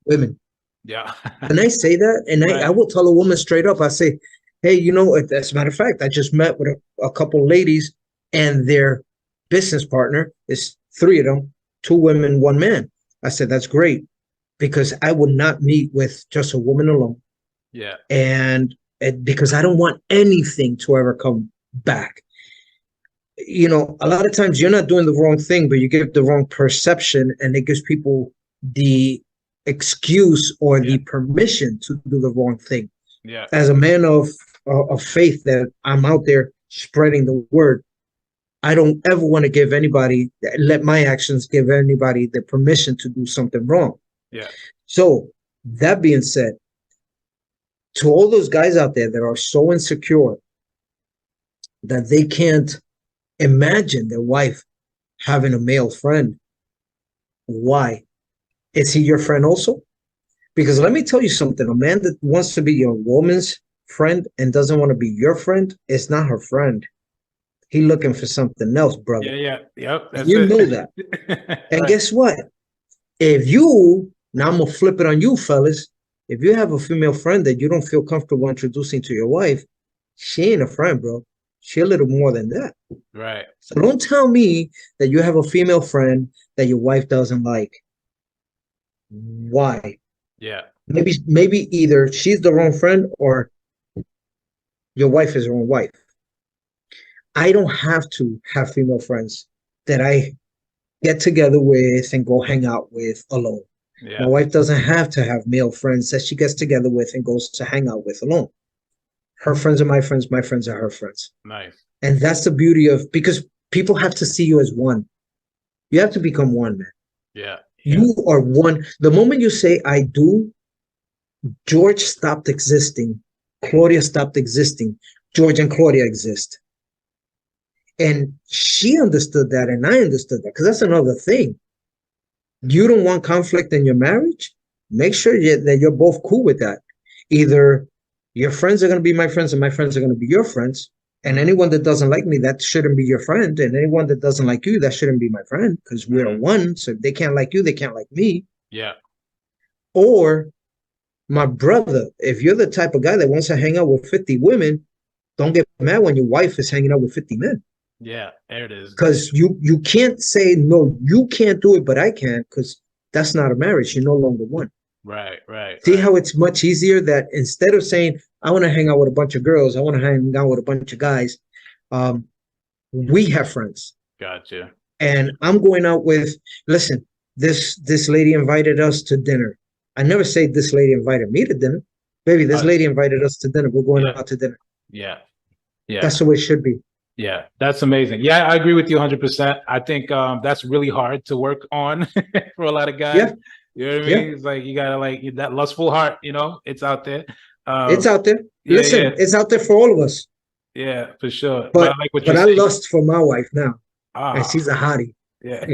Women. Yeah. And I say that, and I will tell a woman straight up, I say, hey, you know, as a matter of fact, I just met with a couple ladies and their business partner is 3 of them, 2 women, 1 man. I said, that's great because I would not meet with just a woman alone. Yeah. And because I don't want anything to ever come back. You know, a lot of times you're not doing the wrong thing, but you give the wrong perception and it gives people the excuse or the permission to do the wrong thing. Yeah. As a man of faith that I'm out there spreading the word, I don't ever want to give anybody, let my actions give anybody the permission to do something wrong. Yeah. So that being said, to all those guys out there that are so insecure that they can't imagine their wife having a male friend, why? Is he your friend also? Because let me tell you something, a man that wants to be your woman's friend and doesn't want to be your friend is not her friend. He looking for something else, brother. Yep. You know that. And guess what? If you, now I'm going to flip it on you fellas, if you have a female friend that you don't feel comfortable introducing to your wife, she ain't a friend, bro. She a little more than that. Right. So don't tell me that you have a female friend that your wife doesn't like. Why? Yeah. Maybe either she's the wrong friend or your wife is the wrong wife. I don't have to have female friends that I get together with and go hang out with alone. Yeah. My wife doesn't have to have male friends that she gets together with and goes to hang out with alone. Her friends are my friends are her friends. Nice. And that's the beauty of, because people have to see you as one. You have to become one, man. Yeah. You are one. The moment you say, I do, George stopped existing. Claudia stopped existing. George and Claudia exist. And she understood that, and I understood that, because that's another thing. You don't want conflict in your marriage? Make sure that you're both cool with that. Either your friends are going to be my friends and my friends are going to be your friends. And anyone that doesn't like me, that shouldn't be your friend. And anyone that doesn't like you, that shouldn't be my friend, because we're one. So if they can't like you, they can't like me. Yeah. Or My brother, if you're the type of guy that wants to hang out with 50 women, don't get mad when your wife is hanging out with 50 men. Yeah, there it is. Because you can't say, no, you can't do it, but I can, because that's not a marriage. You're no longer one. Right. See how it's much easier that instead of saying, I want to hang out with a bunch of girls, I want to hang out with a bunch of guys, we have friends. Gotcha. And I'm going out with, listen, this lady invited us to dinner. I never say this lady invited me to dinner. Baby, this lady invited us to dinner. We're going out to dinner. Yeah. That's the way it should be. Yeah, that's amazing. Yeah, I agree with you 100%. I think that's really hard to work on for a lot of guys. Yeah. You know what I mean? It's like you gotta like that lustful heart, you know, it's out there. It's out there. Listen, it's out there for all of us. Yeah, for sure. But I like what I saying. lust for my wife now. And she's a hottie. Yeah.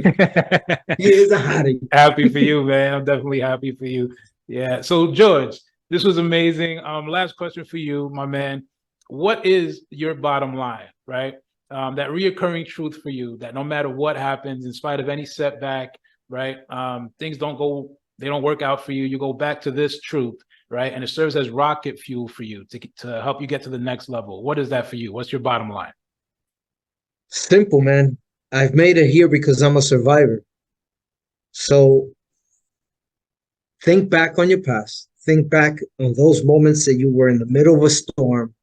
She is a hottie. Happy for you, man. I'm definitely happy for you. Yeah. So George, this was amazing. Last question for you, my man. What is your bottom line, right? That reoccurring truth for you that no matter what happens, in spite of any setback, right? Things don't work out for you. You go back to this truth, right? And it serves as rocket fuel for you to help you get to the next level. What is that for you? What's your bottom line? Simple, man. I've made it here because I'm a survivor. So think back on your past. Think back on those moments that you were in the middle of a storm.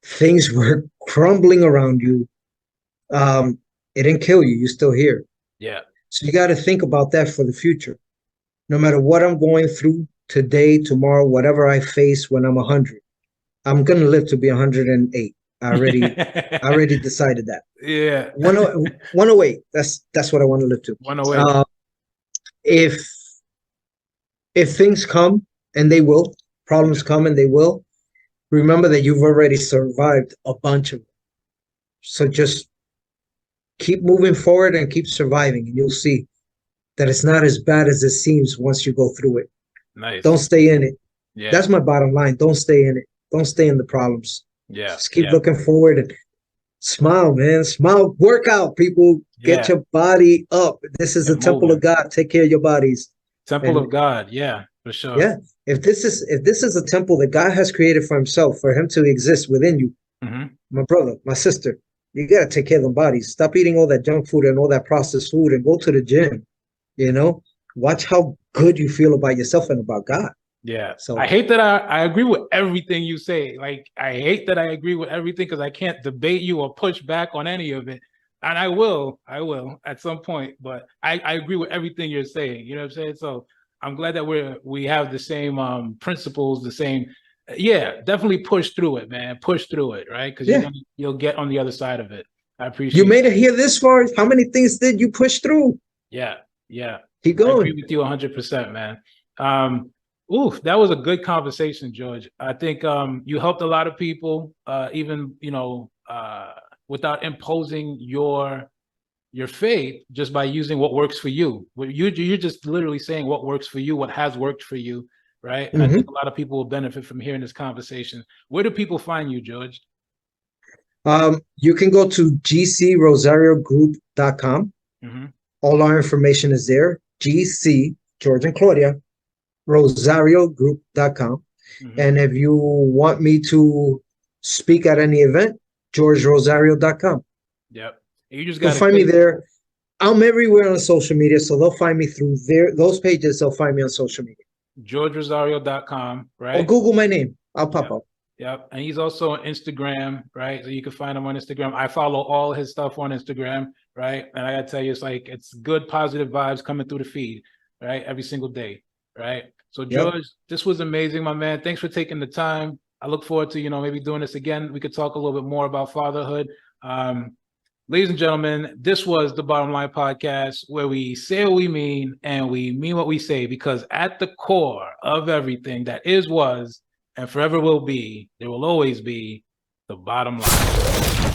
Things were crumbling around you. It didn't kill you. You're still here. Yeah. So you got to think about that for the future. No matter what I'm going through today, tomorrow, whatever I face when I'm 100, I'm going to live to be 108. I already decided that. Yeah. 108. That's what I want to live to. 108. If things come, and they will, problems come and they will, remember that you've already survived a bunch of them. So just keep moving forward and keep surviving, and you'll see that it's not as bad as it seems once you go through it. Nice. Don't stay in it. Yeah. That's my bottom line. Don't stay in it. Don't stay in the problems. Yeah. Just keep looking forward and smile, man. Smile. Work out, people. Get your body up. This is a temple of God. Take care of your bodies. Temple of God. Yeah, for sure. Yeah. If this is a temple that God has created for himself, for him to exist within you, my brother, my sister, you got to take care of them bodies. Stop eating all that junk food and all that processed food and go to the gym. You know, watch how good you feel about yourself and about God. Yeah. So I hate that I agree with everything you say. Like, I hate that I agree with everything because I can't debate you or push back on any of it. And I will at some point, but I agree with everything you're saying. You know what I'm saying? So I'm glad that we have the same principles, the same. Yeah, definitely push through it, man. Push through it, right? Because you'll get on the other side of it. I appreciate you made it here this far. How many things did you push through? Yeah. Keep going. I agree with you 100%, man. That was a good conversation, George. I think you helped a lot of people, even without imposing your faith, just by using what works for you. You're just literally saying what works for you, what has worked for you, right? And I think a lot of people will benefit from hearing this conversation. Where do people find you, George? You can go to gcrosariogroup.com. All our information is there. GC, George and Claudia, rosariogroup.com. And if you want me to speak at any event, georgerosario.com. Yep. You just got to find me there. I'm everywhere on social media, so they'll find me through those pages. They'll find me on social media. georgerosario.com, right? Or Google my name. I'll pop up. Yep. And he's also on Instagram, right? So you can find him on Instagram. I follow all his stuff on Instagram, right? And I gotta tell you, it's good, positive vibes coming through the feed, right? Every single day, right? So George, this was amazing, my man. Thanks for taking the time. I look forward to, maybe doing this again. We could talk a little bit more about fatherhood. Ladies and gentlemen, this was the Bottom Line Podcast, where we say what we mean and we mean what we say, because at the core of everything that is, was, and forever will be, there will always be the bottom line.